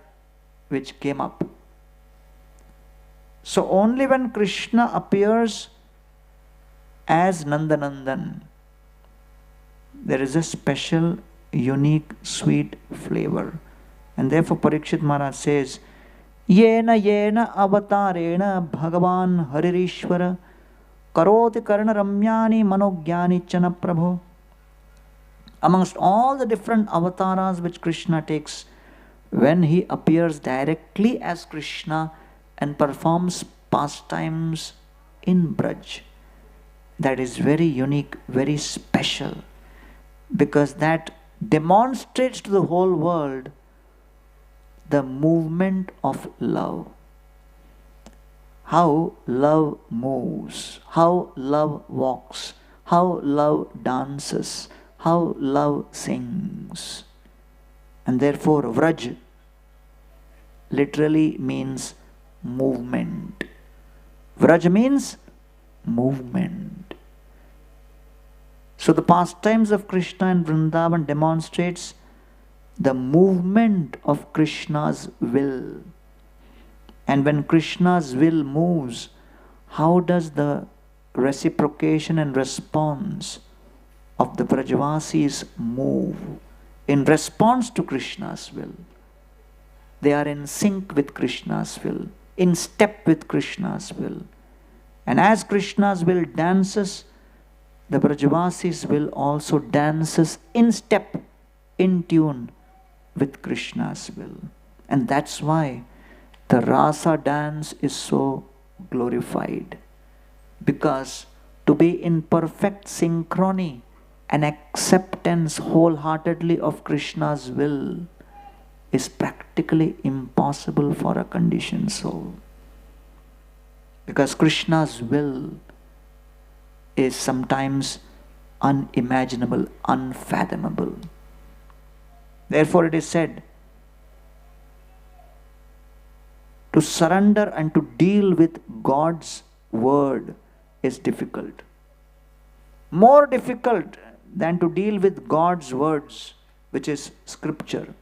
which came up. So only when Krishna appears as Nandanandan, there is a special, unique, sweet flavor. And therefore Parikshit Maharaj says, Yena yena avatarena Bhagavan Haririshvara karoti karna ramyani manogyani chana prabho. Amongst all the different avatars which Krishna takes, when he appears directly as Krishna and performs pastimes in Braj, that is very unique, very special, because that demonstrates to the whole world the movement of love. How love moves, how love walks, how love dances, how love sings. And therefore, Vraj literally means movement. Vraj means movement. So the pastimes of Krishna in Vrindavan demonstrates the movement of Krishna's will. And when Krishna's will moves, how does the reciprocation and response of the Brajavasis move in response to Krishna's will? They are in sync with Krishna's will, in step with Krishna's will. And as Krishna's will dances, the Brajavasis will also dances in step, in tune with Krishna's will. And that's why the rasa dance is so glorified. Because to be in perfect synchrony and acceptance wholeheartedly of Krishna's will is practically impossible for a conditioned soul. Because Krishna's will is sometimes unimaginable, unfathomable. Therefore it is said, to surrender and to deal with God's word is difficult. More difficult than to deal with God's words, which is scripture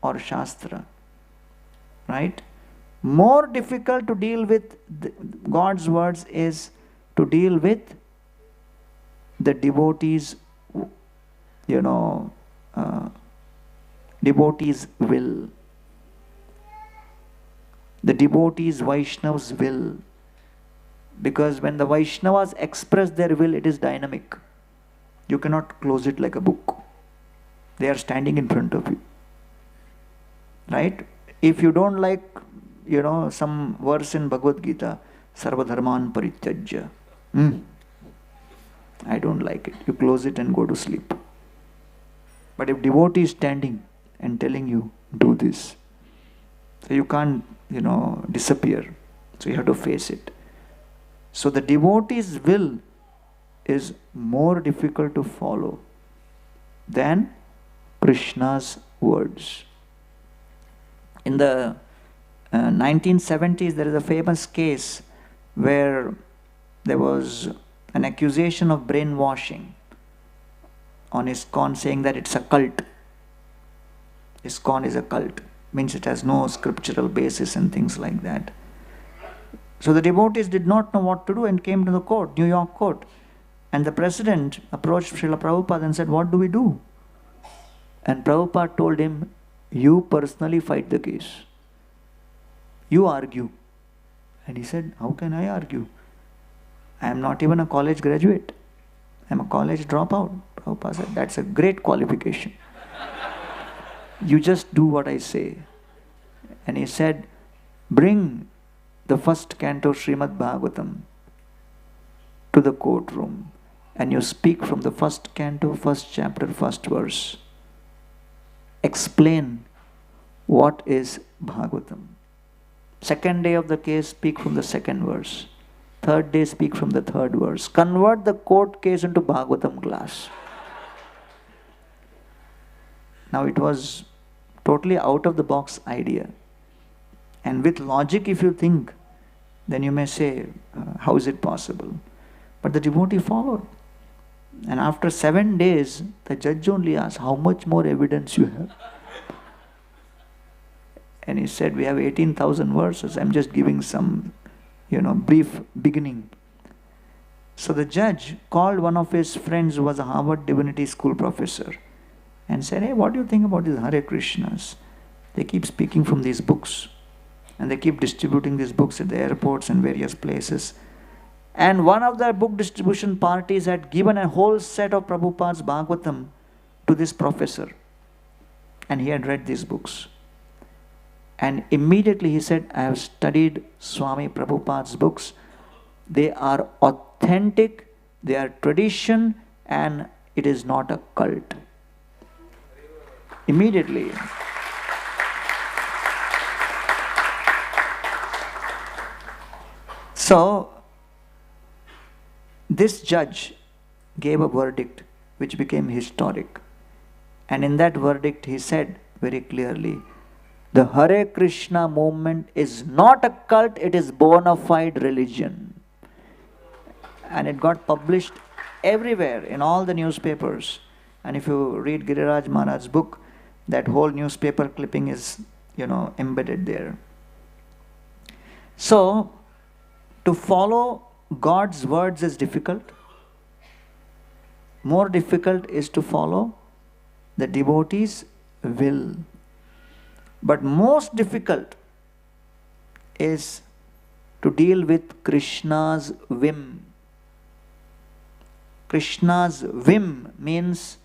or shastra. Right? More difficult to deal with God's words is to deal with the devotees, devotees' will. The devotees, Vaishnavas' will. Because when the Vaishnavas express their will, it is dynamic. You cannot close it like a book. They are standing in front of you. Right? If you don't like, some verse in Bhagavad Gita, Sarva Dharman Parityajya. I don't like it. You close it and go to sleep. But if devotee is standing and telling you, do this, so you can't, disappear. So you have to face it. So the devotee's will is more difficult to follow than Krishna's words. In the 1970s, there is a famous case where there was an accusation of brainwashing on ISKCON, saying that it's a cult. ISKCON is a cult. Means it has no scriptural basis and things like that. So the devotees did not know what to do and came to the court, New York court. And the president approached Srila Prabhupada and said, what do we do? And Prabhupada told him, you personally fight the case. You argue. And he said, how can I argue? I am not even a college graduate. I am a college dropout. Prabhupada said, that's a great qualification. You just do what I say. And he said, bring the first canto Srimad Bhagavatam to the courtroom and you speak from the first canto, first chapter, first verse. Explain what is Bhagavatam. Second day of the case, speak from the second verse. Third day, speak from the third verse. Convert the court case into Bhagavatam class. Now it was totally out of the box idea. And with logic, if you think, then you may say, how is it possible? But the devotee followed. And after 7 days, the judge only asked, how much more evidence you have? And he said, we have 18,000 verses. I'm just giving some, brief beginning. So the judge called one of his friends who was a Harvard Divinity School professor and said, hey, what do you think about these Hare Krishnas? They keep speaking from these books. And they keep distributing these books at the airports and various places. And one of the book distribution parties had given a whole set of Prabhupada's Bhagavatam to this professor. And he had read these books. And immediately he said, I have studied Swami Prabhupada's books. They are authentic, they are tradition, and it is not a cult. Immediately. So, this judge gave a verdict which became historic. And in that verdict he said very clearly. The Hare Krishna movement is not a cult, it is bona fide religion. And it got published everywhere in all the newspapers. And if you read Giriraj Maharaj's book, that whole newspaper clipping is, embedded there. So, to follow God's words is difficult. More difficult is to follow the devotee's will. But most difficult is to deal with Krishna's whim. Krishna's whim means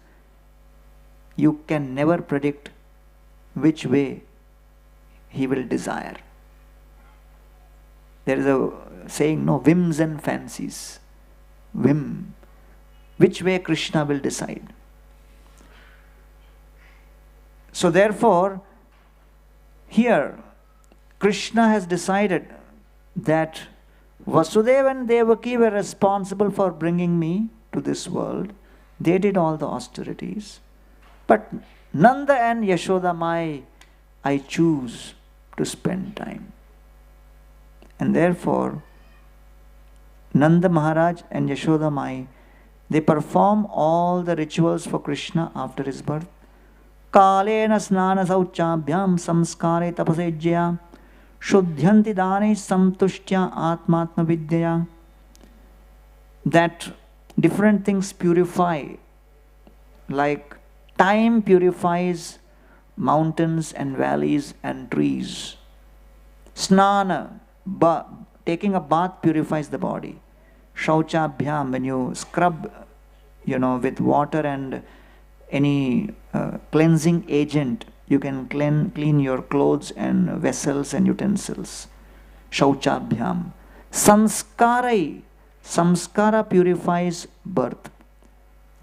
you can never predict which way he will desire. There is a saying, no, whims and fancies. Whim. Which way Krishna will decide. So therefore, here, Krishna has decided that Vasudeva and Devaki were responsible for bringing me to this world. They did all the austerities. But Nanda and Yashoda Mai, I choose to spend time. And therefore, Nanda Maharaj and Yashoda Mai, they perform all the rituals for Krishna after his birth. Kalena snana sauchabhyam samskare tapasejya shuddhyanti dane santushtya atmatma vidyaya. That different things purify, like time purifies mountains and valleys and trees. Snana, taking a bath purifies the body. Shauchabhyam, when you scrub, with water and any cleansing agent, you can clean your clothes and vessels and utensils. Shauchabhyam. Sanskarai, samskara purifies birth.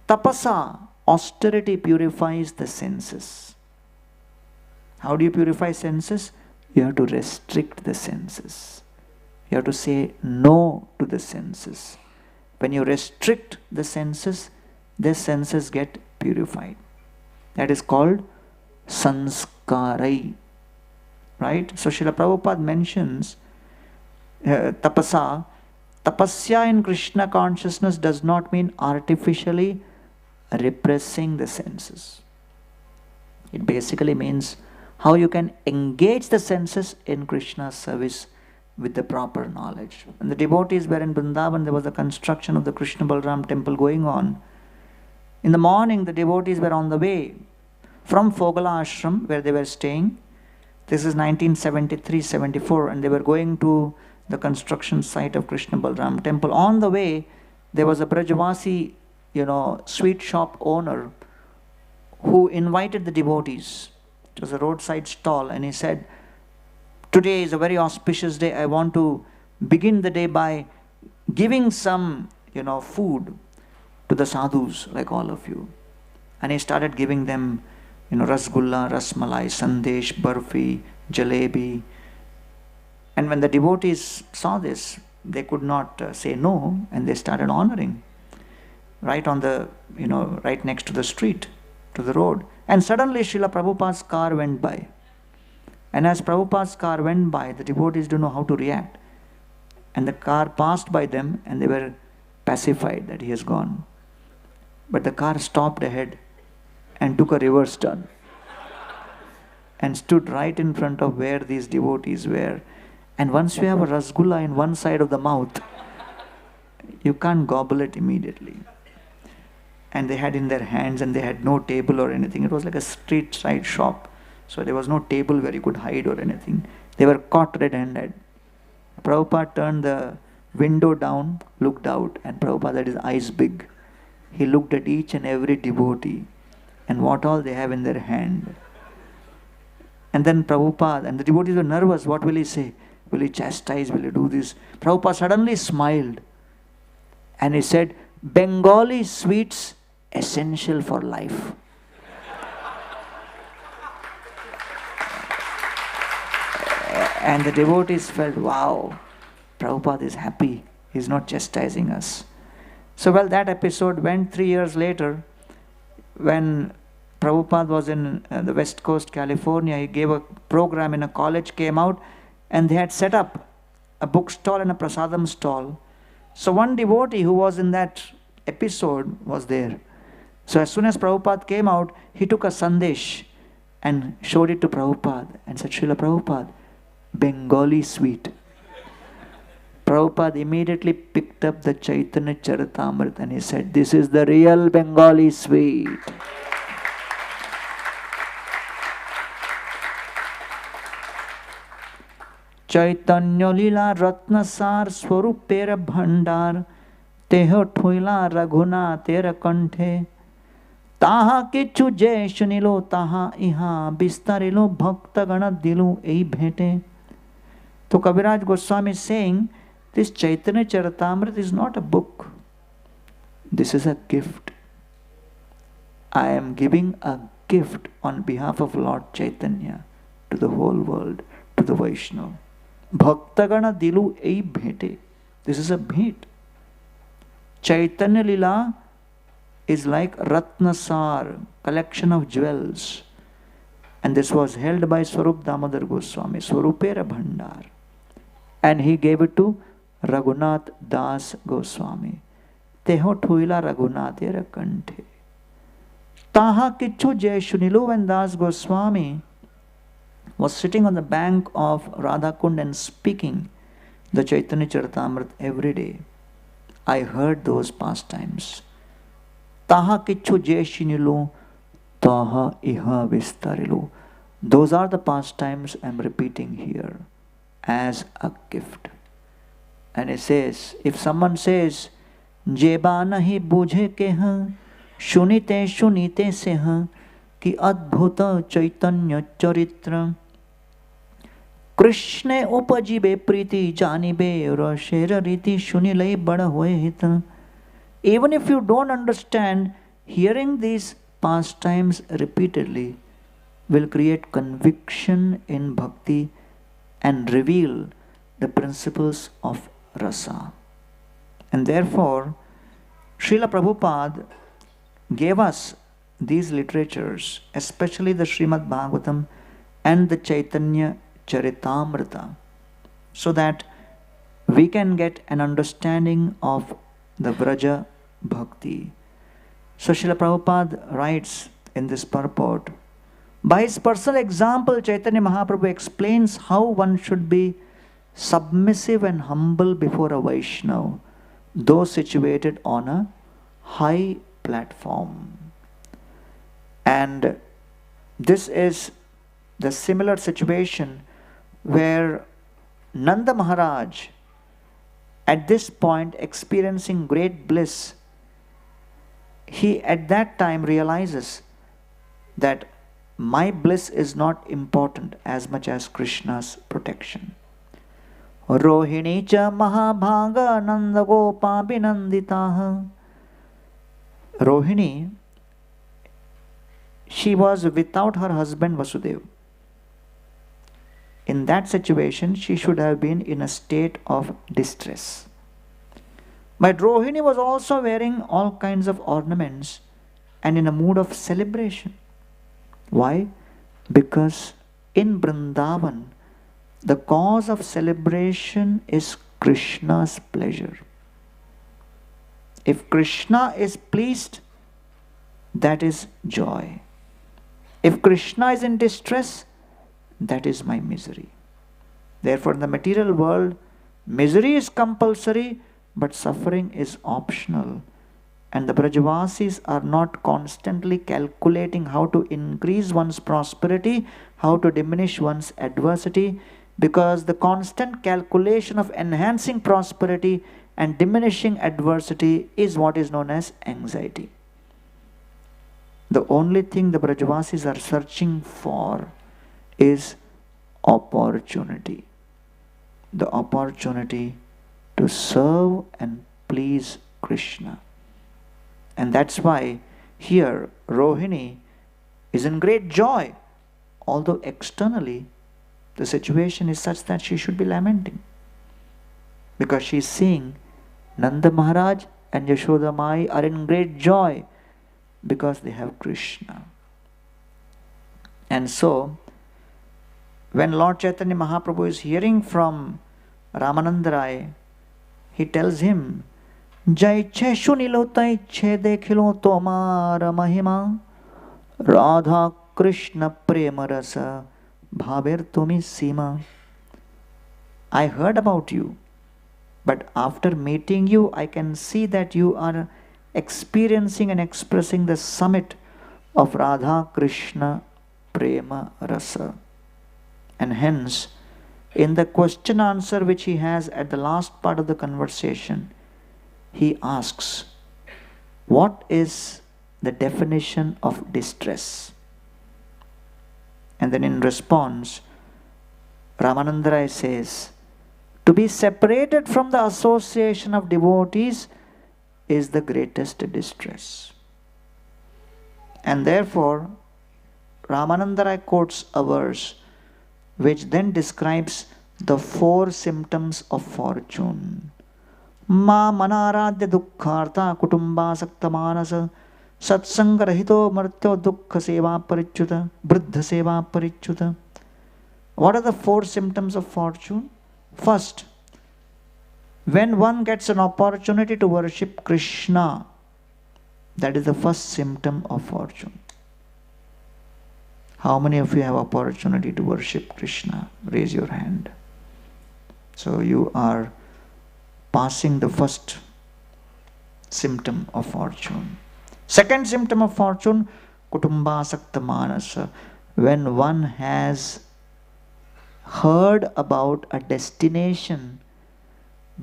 Tapasa, austerity purifies the senses. How do you purify senses? You have to restrict the senses. You have to say no to the senses. When you restrict the senses get purified. That is called sanskarai. Right? So Srila Prabhupada mentions tapasa. Tapasya in Krishna consciousness does not mean artificially repressing the senses. It basically means how you can engage the senses in Krishna's service with the proper knowledge. When the devotees were in Vrindavan, there was the construction of the Krishna Balram temple going on. In the morning, the devotees were on the way from Fogala Ashram, where they were staying. This is 1973-74, and they were going to the construction site of Krishna Balram temple. On the way, there was a Brajavasi, sweet shop owner who invited the devotees. It was a roadside stall, and he said, today is a very auspicious day. I want to begin the day by giving some, food to the sadhus like all of you. And he started giving them, rasgulla, rasmalai, sandesh, barfi, jalebi. And when the devotees saw this, they could not say no, and they started honoring. Right on the, right next to the street, to the road. And suddenly Srila Prabhupada's car went by. And as Prabhupada's car went by, the devotees didn't know how to react. And the car passed by them, and they were pacified that he has gone. But the car stopped ahead and took a reverse turn and stood right in front of where these devotees were. And once you have a rasgulla in one side of the mouth, you can't gobble it immediately. And they had in their hands, and they had no table or anything. It was like a street side shop. So there was no table where you could hide or anything. They were caught red-handed. Prabhupada turned the window down, looked out, and Prabhupada had his eyes big. He looked at each and every devotee and what all they have in their hand. And then Prabhupada, and the devotees were nervous. What will he say? Will he chastise? Will he do this? Prabhupada suddenly smiled and he said, Bengali sweets essential for life. And the devotees felt, wow, Prabhupada is happy. He's not chastising us. So, that episode went 3 years later when Prabhupada was in the West Coast, California. He gave a program in a college, came out, and they had set up a bookstall and a prasadam stall. So one devotee who was in that episode was there. So as soon as Prabhupada came out, he took a sandesh and showed it to Prabhupada and said, Srila Prabhupada, Bengali sweet. Prabhupada immediately picked up the Chaitanya Charitamrita and he said, this is the real Bengali sweet. Chaitanya lila ratnasar swarupera bhandar teho thuila raghuna tera kanthe taha kichu jay shunilo taha iha bistarilo bhakta gana dilu ei bhete. So Kaviraj Goswami is saying, this Chaitanya Charitamrita is not a book. This is a gift. I am giving a gift on behalf of Lord Chaitanya to the whole world, to the Vaishnava. Bhaktagana dilu ei bhete. This is a bhet. Chaitanya Lila is like Ratnasar, collection of jewels. And this was held by Swarup Damodar Goswami, Swarupera Bhandar. And he gave it to Raghunath Das Goswami. Teho thuila Raghunathera kanthe. Taha kichu jay shunilu. When Das Goswami was sitting on the bank of Radha Kund and speaking the Chaitanya Charitamrita every day, I heard those pastimes. Taha kichu jay shunilu, taha iha vistarilu. Those are the pastimes I am repeating here as a gift. And it says, if someone says, Jeba nahi bujhe ke ha, shunite shunite se ha, ki adbhuta chaitanya charitra, Krishna upajibe priti janibe rashera riti shunilai bada hoye hita. Even if you don't understand, hearing these pastimes repeatedly will create conviction in bhakti and reveal the principles of rasa. And therefore, Srila Prabhupada gave us these literatures, especially the Srimad Bhagavatam and the Chaitanya Charitamrita, so that we can get an understanding of the Vraja Bhakti. So Srila Prabhupada writes in this purport, by his personal example, Chaitanya Mahaprabhu explains how one should be submissive and humble before a Vaishnava, though situated on a high platform. And this is the similar situation where Nanda Maharaj, at this point experiencing great bliss, he at that time realizes that my bliss is not important as much as Krishna's protection. Rohini cha mahabhaga nanda gopa binanditaha. Rohini, she was without her husband Vasudeva. In that situation, she should have been in a state of distress. But Rohini was also wearing all kinds of ornaments and in a mood of celebration. Why? Because in Vrindavan, the cause of celebration is Krishna's pleasure. If Krishna is pleased, that is joy. If Krishna is in distress, that is my misery. Therefore, in the material world, misery is compulsory, but suffering is optional. And the Brajavasis are not constantly calculating how to increase one's prosperity, how to diminish one's adversity, because the constant calculation of enhancing prosperity and diminishing adversity is what is known as anxiety. The only thing the Brajavasis are searching for is opportunity. The opportunity to serve and please Krishna. And that's why here Rohini is in great joy, although externally the situation is such that she should be lamenting. Because she is seeing Nanda Maharaj and Yashoda Mai are in great joy because they have Krishna. And so, when Lord Chaitanya Mahaprabhu is hearing from Ramananda Rai, he tells him, Jai che shunilo tai che dekhilo tomara mahima Radha Krishna prema rasa bhaver tumi sima. I heard about you, but after meeting you, I can see that you are experiencing and expressing the summit of Radha Krishna prema rasa. And hence, in the question answer which he has at the last part of the conversation, he asks, what is the definition of distress? And then in response, Ramananda Rai says, to be separated from the association of devotees is the greatest distress. And therefore, Ramananda Rai quotes a verse which then describes the 4 symptoms of fortune. Ma manaradya dukkharta kutumba saktamanasa satsanga rahito martyo dukkha seva parichyuta vriddha seva parichyuta. What are the 4 symptoms of fortune? First, when one gets an opportunity to worship Krishna, that is the first symptom of fortune. How many of you have opportunity to worship Krishna? Raise your hand. So you are passing the first symptom of fortune. Second symptom of fortune, kutumba sakta manasa. When one has heard about a destination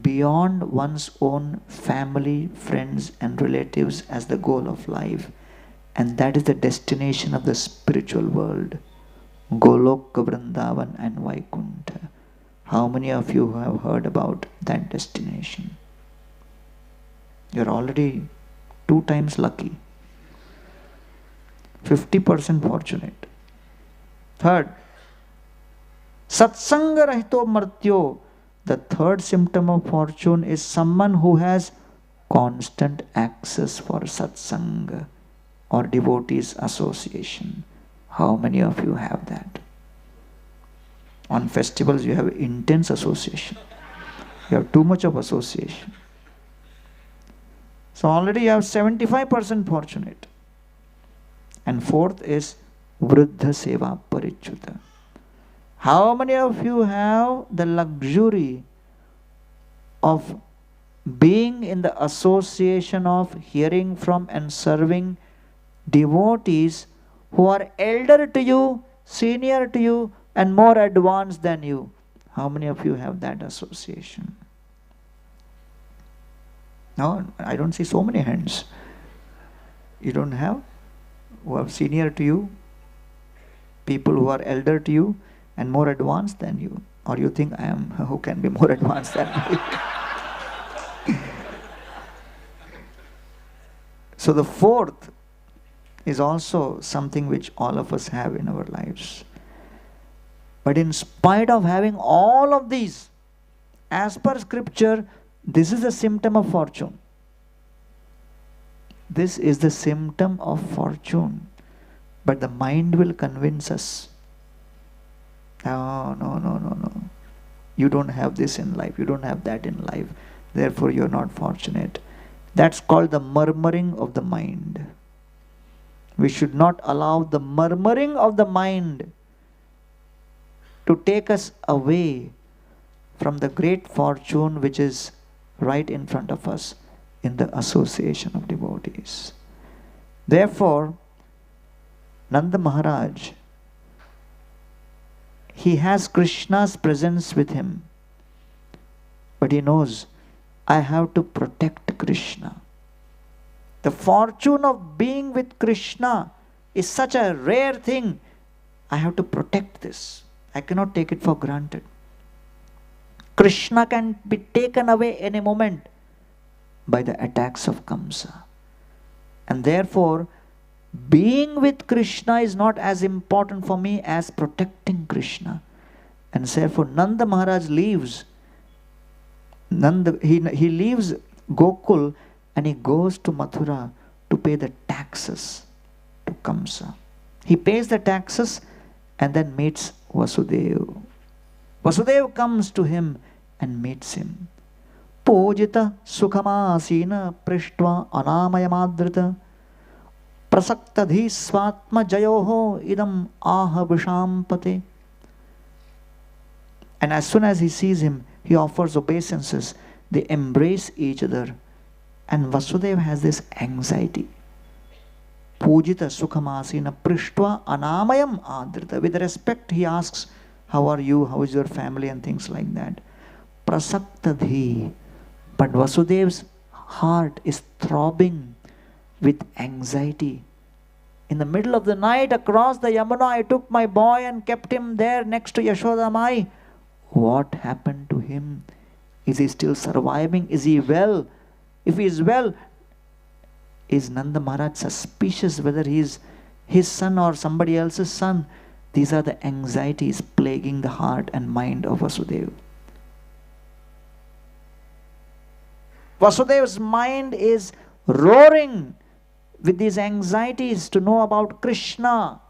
beyond one's own family, friends and relatives as the goal of life, and that is the destination of the spiritual world, Goloka, Vrindavan and Vaikuntha. How many of you have heard about that destination? You're already 2 times lucky, 50% fortunate. Third, Satsanga rahito martyo. The third symptom of fortune is someone who has constant access for satsanga or devotees association. How many of you have that? On festivals you have intense association. You have too much of association. So already you have 75% fortunate. And fourth is vriddha seva parichyuta. How many of you have the luxury of being in the association of hearing from and serving devotees who are elder to you, senior to you, and more advanced than you? How many of you have that association? No, I don't see so many hands. You don't have? Who are senior to you, people who are elder to you, and more advanced than you? Or you think I am, who can be more advanced than me? So the fourth is also something which all of us have in our lives. But in spite of having all of these, as per scripture, this is a symptom of fortune. This is the symptom of fortune. But the mind will convince us. No. You don't have this in life. You don't have that in life. Therefore, you're not fortunate. That's called the murmuring of the mind. We should not allow the murmuring of the mind to take us away from the great fortune which is right in front of us in the association of devotees. Therefore, Nanda Maharaj, he has Krishna's presence with him, but he knows, I have to protect Krishna. The fortune of being with Krishna is such a rare thing. I have to protect this. I cannot take it for granted. Krishna can be taken away any moment by the attacks of Kamsa. And therefore, being with Krishna is not as important for me as protecting Krishna. And therefore, Nanda Maharaj leaves. He leaves Gokul and he goes to Mathura to pay the taxes to Kamsa. He pays the taxes and then meets Vasudeva. Vasudeva comes to him and meets him. Pujita sukhamasina prishtva anamayamadrita prasaktadhi swatma jayoho idam aha vishampate. And as soon as he sees him, he offers obeisances. They embrace each other. And Vasudeva has this anxiety. Pujita sukhamasina prishtva anamayam adrita. With respect, he asks, how are you? How is your family? And things like that. Prasaktadhi. But Vasudeva's heart is throbbing with anxiety. In the middle of the night, across the Yamuna, I took my boy and kept him there next to Yashoda Mai. What happened to him? Is he still surviving? Is he well? If he is well, is Nanda Maharaj suspicious whether he is his son or somebody else's son? These are the anxieties plaguing the heart and mind of Vasudeva. Vasudeva's mind is roaring with these anxieties to know about Krishna,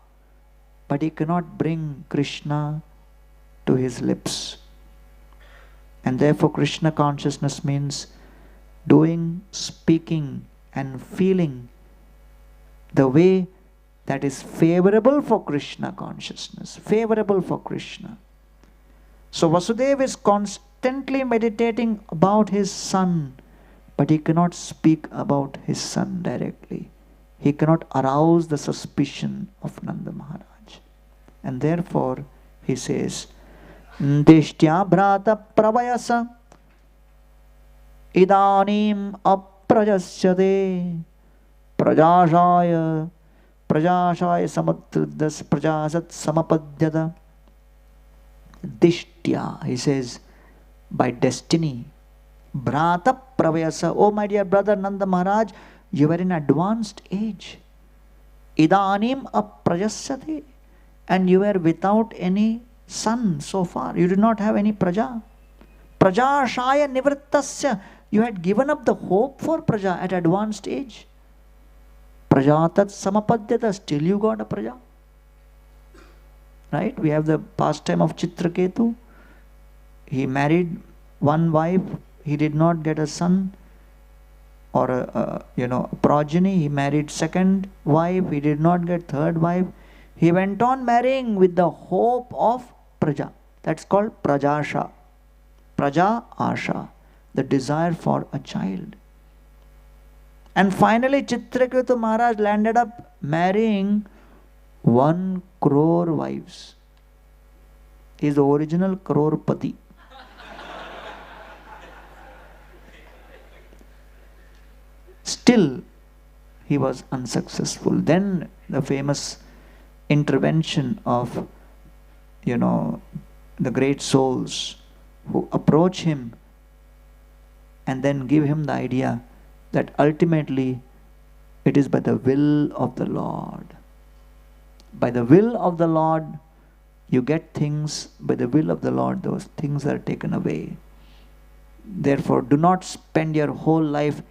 but he cannot bring Krishna to his lips. And therefore Krishna consciousness means doing, speaking and feeling the way that is favorable for Krishna consciousness, favorable for Krishna. So Vasudeva is constantly meditating about his son, but he cannot speak about his son directly. He cannot arouse the suspicion of Nanda Maharaj. And therefore he says, Dishtya bhrata pravayasa idanim aprajasyate prajashaya samatriddas prajasat samapadyata. Dishtya, he says, by destiny. Bhrata pravayasa. Oh my dear brother Nanda Maharaj, you are in advanced age. Idanim aprajasyate. And you are without any son so far. You did not have any praja. Prajashaya nivrittasya. You had given up the hope for praja at advanced age. Prajatat samapadyata. Still you got a praja. Right? We have the pastime of Chitraketu. He married one wife. He did not get a son or a progeny. He married second wife. He did not get third wife. He went on marrying with the hope of praja. That's called prajasha. Praja asha. The desire for a child. And finally Chitraketu Maharaj landed up marrying 1 crore wives. He is the original crorepati. Still, he was unsuccessful. Then the famous intervention of, the great souls who approach him and then give him the idea that ultimately it is by the will of the Lord. By the will of the Lord, you get things. By the will of the Lord, those things are taken away. Therefore, do not spend your whole life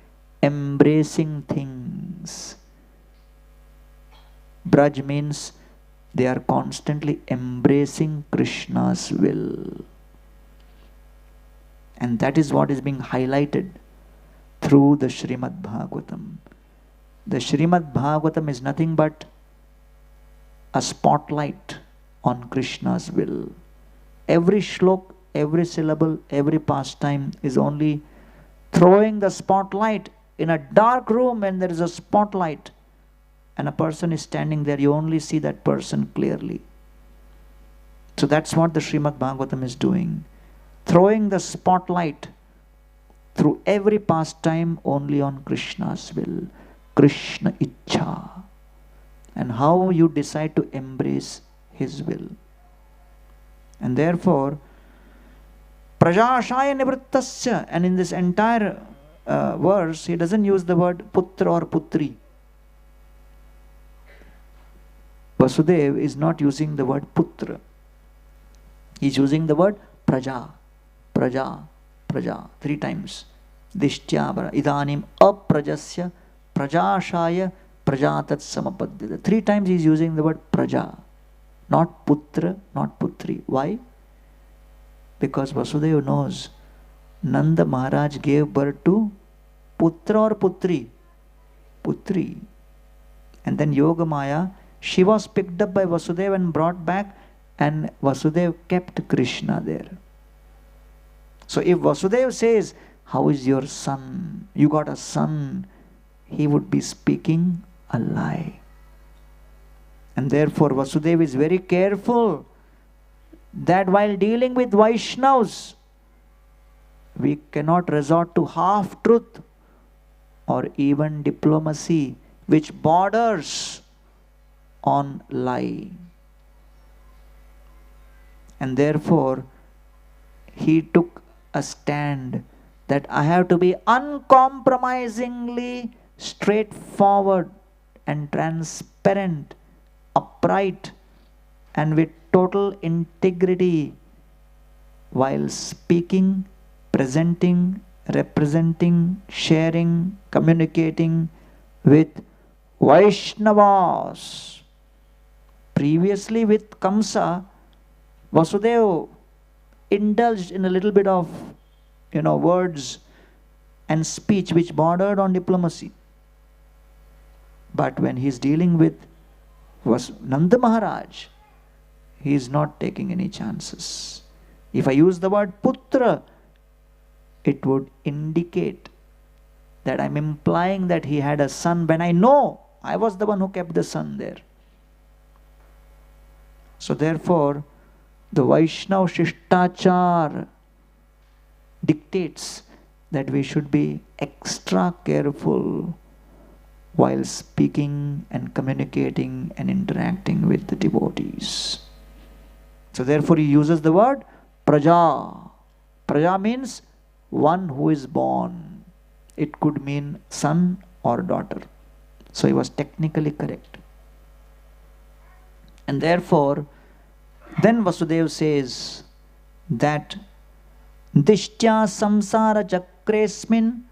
embracing things. Braj means they are constantly embracing Krishna's will. And that is what is being highlighted through the Srimad Bhagavatam. The Srimad Bhagavatam is nothing but a spotlight on Krishna's will. Every shlok, every syllable, every pastime is only throwing the spotlight in a dark room. When there is a spotlight and a person is standing there, you only see that person clearly. So that's what the Srimad Bhagavatam is doing. Throwing the spotlight through every pastime only on Krishna's will. Krishna Ichha. And how you decide to embrace his will. And therefore, Prajashaya Nivrittasya. And in this entire verse, he doesn't use the word putra or putri. Vasudeva is not using the word putra. He's using the word praja. Praja, praja, 3 times. Dishtya, idanim aprajasya, prajashaya, prajatat samapadyata. 3 times he's using the word praja. Not putra, not putri. Why? Because Vasudeva knows Nanda Maharaj gave birth to putra or putri? Putri. And then Yogamaya, she was picked up by Vasudeva and brought back, and Vasudeva kept Krishna there. So if Vasudeva says, how is your son? You got a son. He would be speaking a lie. And therefore Vasudeva is very careful that while dealing with Vaishnavas, we cannot resort to half-truth or even diplomacy which borders on lie. And therefore, he took a stand that I have to be uncompromisingly straightforward and transparent, upright, and with total integrity while speaking, presenting, representing, sharing, communicating with Vaishnavas. Previously with Kamsa, Vasudeva indulged in a little bit of, words and speech which bordered on diplomacy. But when he is dealing with Nanda Maharaj, he is not taking any chances. If I use the word putra, it would indicate that I'm implying that he had a son when I know I was the one who kept the son there. So therefore, the Vaishnava Shishtachar dictates that we should be extra careful while speaking and communicating and interacting with the devotees. So therefore he uses the word praja. Praja means one who is born. It could mean son or daughter. So he was technically correct. And therefore, then Vasudeva says that Dishtya samsara chakresmin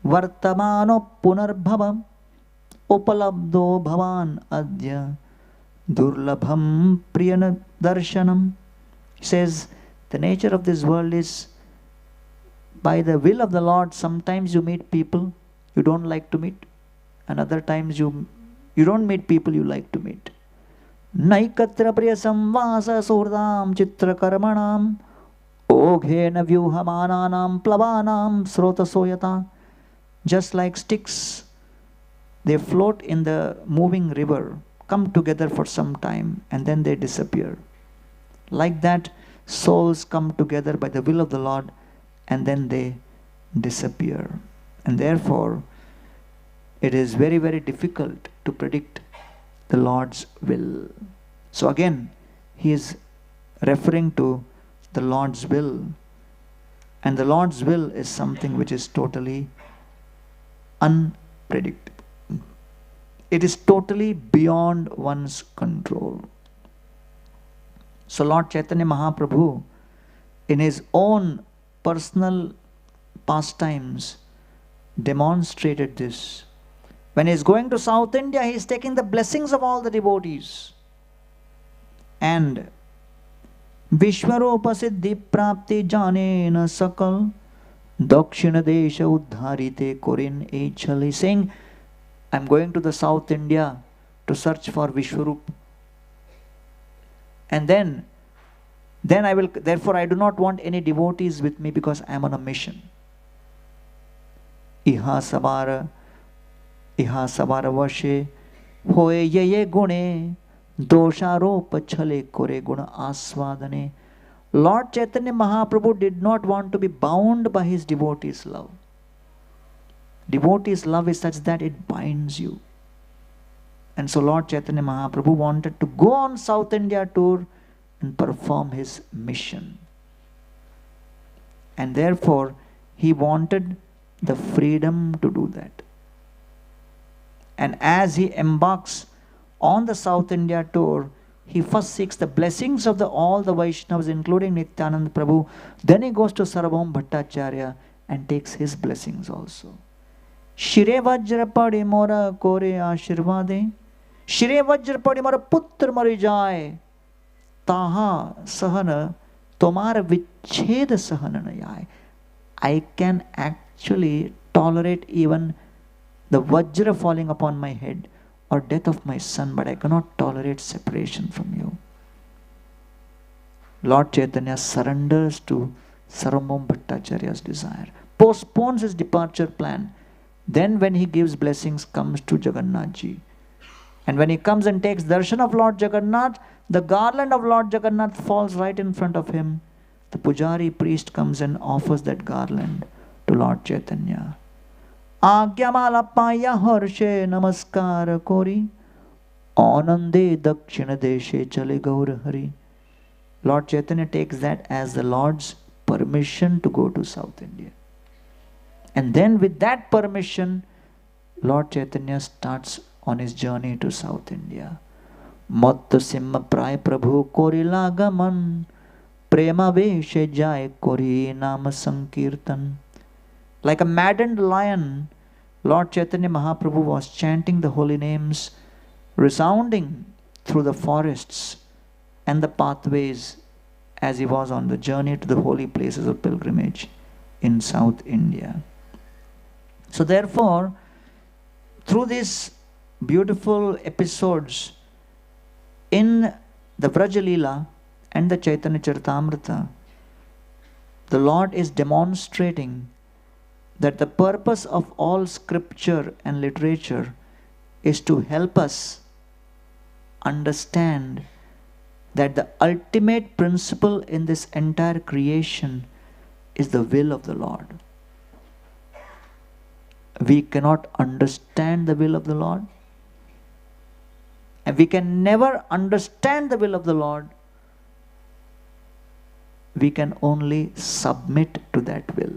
vartamano punarbhavam upalabdo bhavan adya durlabham priyana darshanam. He says the nature of this world is by the will of the Lord. Sometimes you meet people you don't like to meet, and other times you don't meet people you like to meet. Naikatra priya samvasa surdam chitra karmanam oghena vyuhamananam plavanam srota soyata. Just like sticks, they float in the moving river, come together for some time, and then they disappear. Like that, souls come together by the will of the Lord, and then they disappear. And therefore, it is very, very difficult to predict the Lord's will. So again, he is referring to the Lord's will. And the Lord's will is something which is totally unpredictable. It is totally beyond one's control. So Lord Chaitanya Mahaprabhu, in his own personal pastimes, demonstrated this. When he is going to South India, he is taking the blessings of all the devotees. And Vishwarupa Siddhi Prapti Janena Sakal Dakshina Desha Uddharite Korin Echal. He is saying, I'm going to the South India to search for Vishwarup. And then I will, therefore I do not want any devotees with me because I am on a mission. Iha sabara vashe hoye ye gune dosharopa chale kore guna aswadane. Lord Chaitanya Mahaprabhu did not want to be bound by his devotees' love. Devotees' love is such that it binds you. And so Lord Chaitanya Mahaprabhu wanted to go on South India tour and perform his mission. And therefore, he wanted the freedom to do that. And as he embarks on the South India tour, he first seeks the blessings of all the Vaishnavas, including Nityananda Prabhu. Then he goes to Sarvabhauma Bhattacharya and takes his blessings also. Shire Vajra Padi Mora Kore Ashirvade. Shire Vajra Padi Mora Putra Mari Jai. taha sahana tomar vichhed sahana nayai. I can actually tolerate even the vajra falling upon my head or death of my son, but I cannot tolerate separation from you. Lord Chaitanya surrenders to Sarvabhauma Bhattacharya's desire, postpones his departure plan. Then when he gives blessings, comes to Jagannath Ji. And when he comes and takes darshan of Lord Jagannath, the garland of Lord Jagannath falls right in front of him. The pujari priest comes and offers that garland to Lord Chaitanya. Agyamala paya harshe namaskar kori, anande dakshina deshe chale gaur hari. Lord Chaitanya takes that as the Lord's permission to go to South India. And then with that permission, Lord Chaitanya starts on his journey to South India. Matta simma pray prabhu kori lagaman, prema veshe jai kori nama sankirtan. Like a maddened lion, Lord Chaitanya Mahaprabhu was chanting the holy names, resounding through the forests and the pathways as he was on the journey to the holy places of pilgrimage in South India. So therefore, through these beautiful episodes in the Vraja Leela and the Chaitanya Charitamrita, the Lord is demonstrating that the purpose of all scripture and literature is to help us understand that the ultimate principle in this entire creation is the will of the Lord. We cannot understand the will of the Lord, and we can never understand the will of the Lord. We can only submit to that will.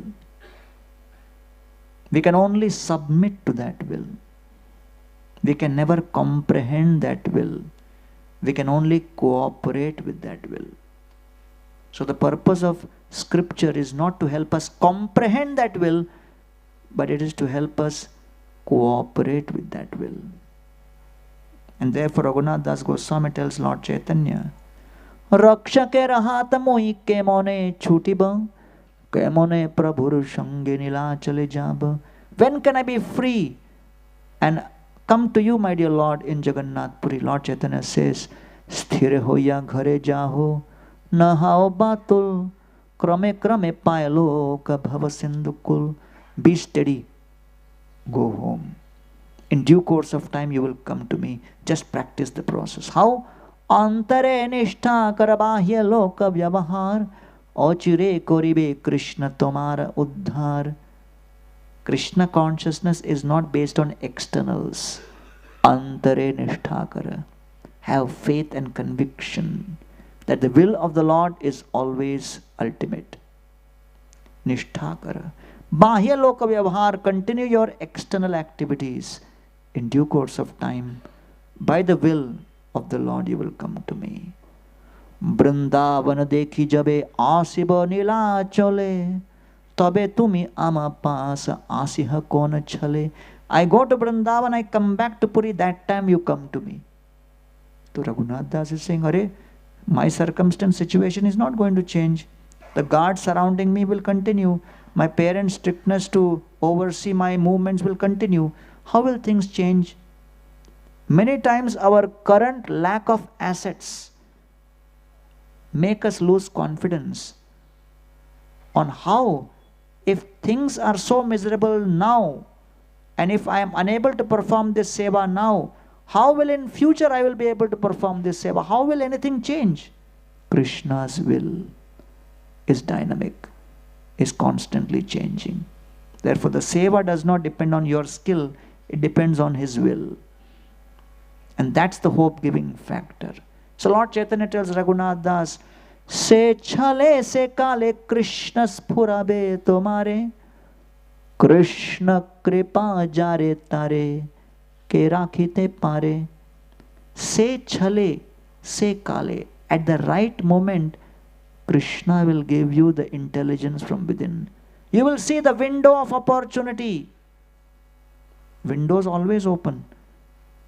We can only submit to that will. We can never comprehend that will. We can only cooperate with that will. So the purpose of scripture is not to help us comprehend that will, but it is to help us cooperate with that will. And therefore Raghunath Das Goswami tells Lord Chaitanya, Rakshake rahat moi kemone chutiba, kemone prabhur shange nila chale jab. When can I be free and come to you, my dear Lord, in Jagannath Puri? Lord Chaitanya says, Sthire hoya ghare jaho, nahao batul, krame krame payalo ka bhava sindukul. Be steady, go home. In due course of time you will come to me. Just practice the process. How? Antare nishtha karabahya loka vyavahar, ochire koribe Krishna tomara uddhar. Krishna consciousness is not based on externals. Antare nishthakara. Have faith and conviction that the will of the Lord is always ultimate. Nishthakara. Bahya loka vyavahar. Continue your external activities. In due course of time, by the will of the Lord, you will come to me. Vrindavan dekhi jabe asiba nila chole, tabe tumi ama paasa asiha kona chale. I go to Vrindavan, I come back to Puri, that time you come to me. So Raghunath Das is saying, Arey, my circumstance, situation is not going to change. The guard surrounding me will continue. My parents' strictness to oversee my movements will continue. How will things change? Many times our current lack of assets make us lose confidence on how, if things are so miserable now, and if I am unable to perform this seva now, how will in future I will be able to perform this seva? How will anything change? Krishna's will is dynamic, is constantly changing. Therefore the seva does not depend on your skill, it depends on his will. And that's the hope-giving factor. So Lord Chaitanya tells Raghunath Das, Se chale se kale Krishna spurabe tomare, Krishna kripa jare tare, ke rakhite pare. Se chale, se kale. At the right moment, Krishna will give you the intelligence from within. You will see the window of opportunity. Windows always open,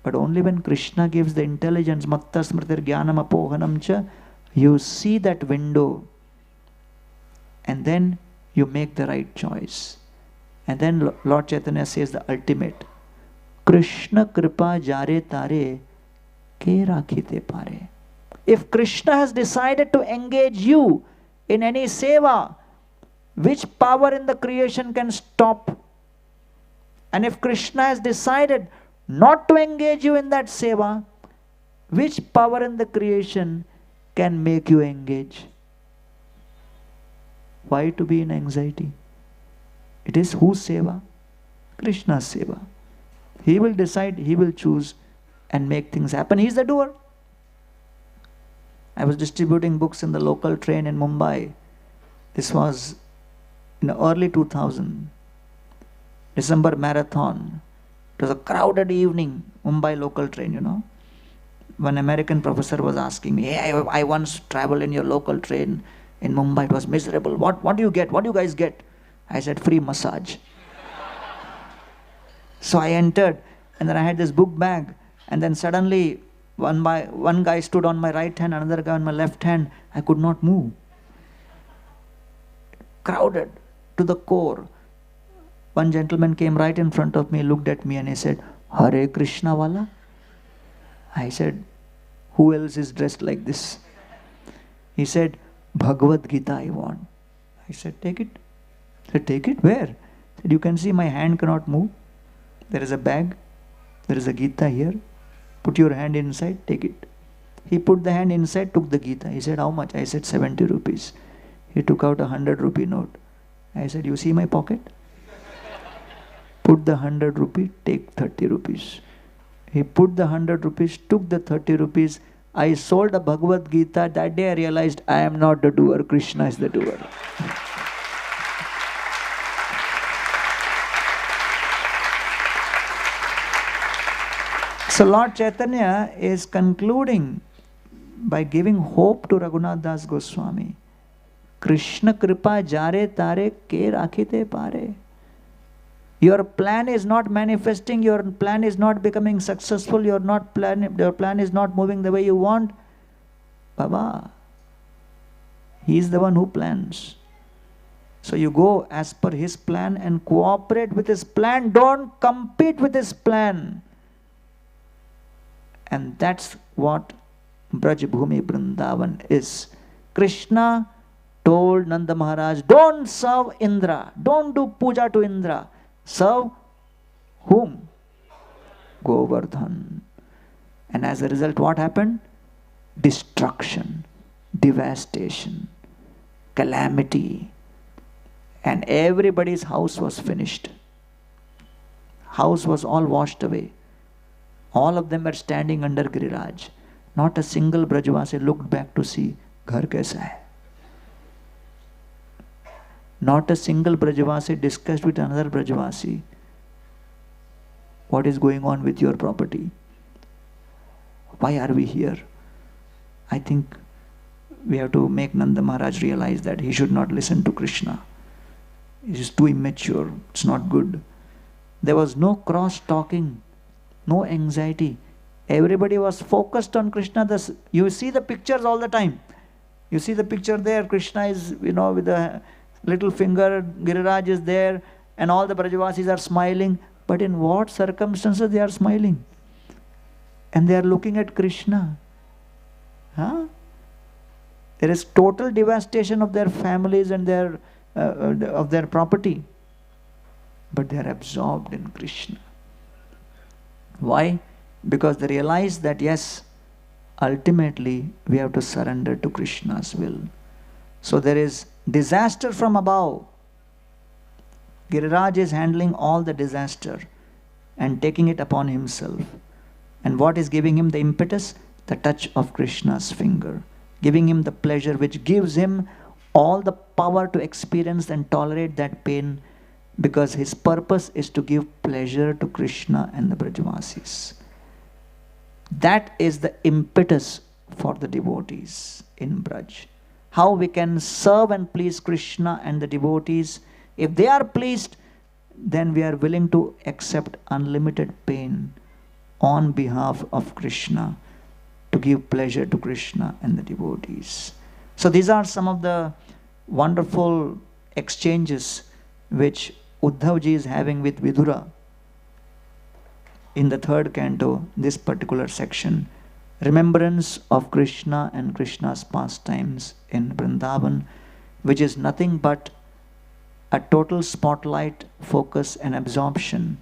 but only when Krishna gives the intelligence. Matta smritir jnanam apohanam cha You see that window and then you make the right choice. And then Lord Chaitanya says the ultimate. Krishna kripa jare tare ke rakhite pare. If Krishna has decided to engage you in any seva, which power in the creation can stop? And if Krishna has decided not to engage you in that seva, which power in the creation can make you engage? Why to be in anxiety? It is whose seva? Krishna's seva. He will decide, he will choose and make things happen. He is the doer. I was distributing books in the local train in Mumbai. This was in early 2000. December marathon. It was a crowded evening, Mumbai local train, you know. One American professor was asking me, hey, I once traveled in your local train in Mumbai. It was miserable. What do you get? What do you guys get? I said, free massage. So I entered, and then I had this book bag, and then suddenly one guy stood on my right hand, another guy on my left hand. I could not move. Crowded to the core. One gentleman came right in front of me, looked at me, and he said, Hare Krishna wala? I said, who else is dressed like this? He said, Bhagavad Gita I want. I said, take it. I said, take it? Where? I said, you can see my hand cannot move. There is a bag. There is a Gita here. Put your hand inside, take it. He put the hand inside, took the Gita. He said, how much? I said, 70 rupees. He took out a 100 rupee note. I said, you see my pocket? Put the 100 rupee, take 30 rupees. He put the 100 rupees, took the 30 rupees. I sold a Bhagavad Gita. That day I realized I am not the doer. Krishna is the doer. So Lord Chaitanya is concluding by giving hope to Raghunath Das Goswami. Krishna kripa jare tare ke rakhite pare. Your plan is not manifesting, your plan is not becoming successful, your plan is not moving the way you want. Baba, He is the one who plans. So you go as per His plan and cooperate with His plan. Don't compete with His plan. And that's what Braj Bhumi Vrindavan is. Krishna told Nanda Maharaj, don't serve Indra. Don't do puja to Indra. Serve whom? Govardhan. And as a result, what happened? Destruction, devastation, calamity. And everybody's house was finished. House was all washed away. All of them were standing under Giriraj. Not a single Brajvasi looked back to see, ghar kaisa hai? Not a single Brajvasi discussed with another Brajvasi what is going on with your property. Why are we here? I think we have to make Nanda Maharaj realize that he should not listen to Krishna. He is too immature. It's not good. There was no cross-talking, no anxiety. Everybody was focused on Krishna. You see the pictures all the time. You see the picture there. Krishna is, with the little finger. Giriraj is there. And all the Brajavasis are smiling. But in what circumstances they are smiling? And they are looking at Krishna. There is total devastation of their families and of their property. But they are absorbed in Krishna. Why? Because they realize that yes, ultimately we have to surrender to Krishna's will. So there is disaster from above. Giriraj is handling all the disaster and taking it upon himself. And what is giving him the impetus? The touch of Krishna's finger. Giving him the pleasure which gives him all the power to experience and tolerate that pain, because his purpose is to give pleasure to Krishna and the Brajavasis. That is the impetus for the devotees in Braj. How we can serve and please Krishna and the devotees. If they are pleased, then we are willing to accept unlimited pain on behalf of Krishna. to give pleasure to Krishna and the devotees. So these are some of the wonderful exchanges which Uddhavji is having with Vidura in the third canto, this particular section. Remembrance of Krishna and Krishna's pastimes in Vrindavan, which is nothing but a total spotlight, focus and absorption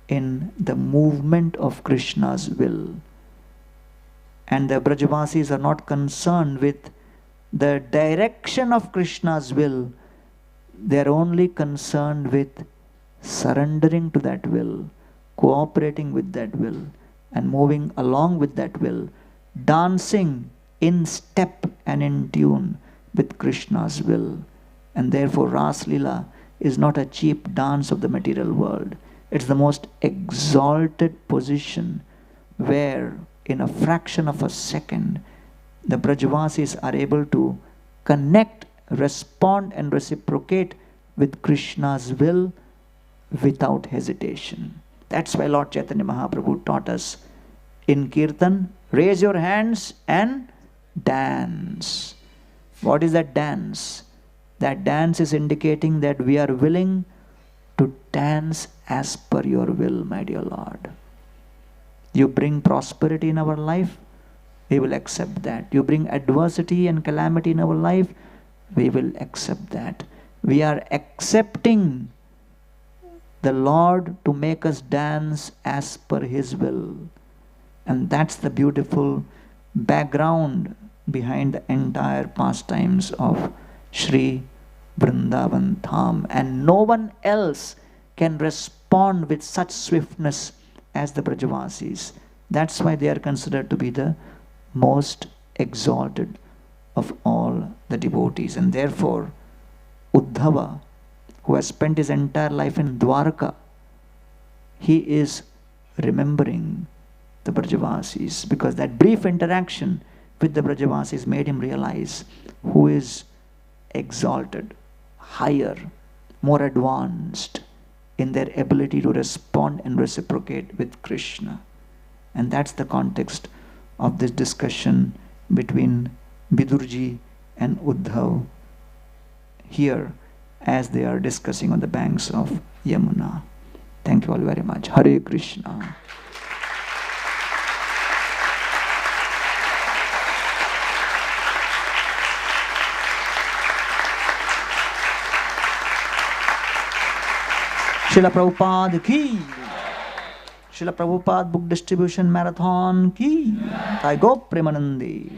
in the movement of Krishna's will. And the Brajavasis are not concerned with the direction of Krishna's will. They are only concerned with surrendering to that will, cooperating with that will, and moving along with that will, dancing in step and in tune with Krishna's will. And therefore Ras Leela is not a cheap dance of the material world. It's the most exalted position where in a fraction of a second the Brajavasis are able to connect, respond and reciprocate with Krishna's will without hesitation. That's why Lord Chaitanya Mahaprabhu taught us in Kirtan, raise your hands and dance. What is that dance? That dance is indicating that we are willing to dance as per your will, my dear Lord. You bring prosperity in our life, we will accept that. You bring adversity and calamity in our life, we will accept that. We are accepting the Lord to make us dance as per His will. And that's the beautiful background behind the entire pastimes of Sri Vrindavan Dham. And no one else can respond with such swiftness as the Brajavasis. That's why they are considered to be the most exalted of all the devotees. And therefore, Uddhava, who has spent his entire life in Dwarka, he is remembering the Brajavasis, because that brief interaction with the Brajavasis made him realize who is exalted, higher, more advanced in their ability to respond and reciprocate with Krishna. And that's the context of this discussion between Vidurji and Uddhav here as they are discussing on the banks of Yamuna. Thank you all very much. Hare Krishna. Srila Prabhupada ki. Srila Prabhupada Book Distribution Marathon ki. I go Premanandi.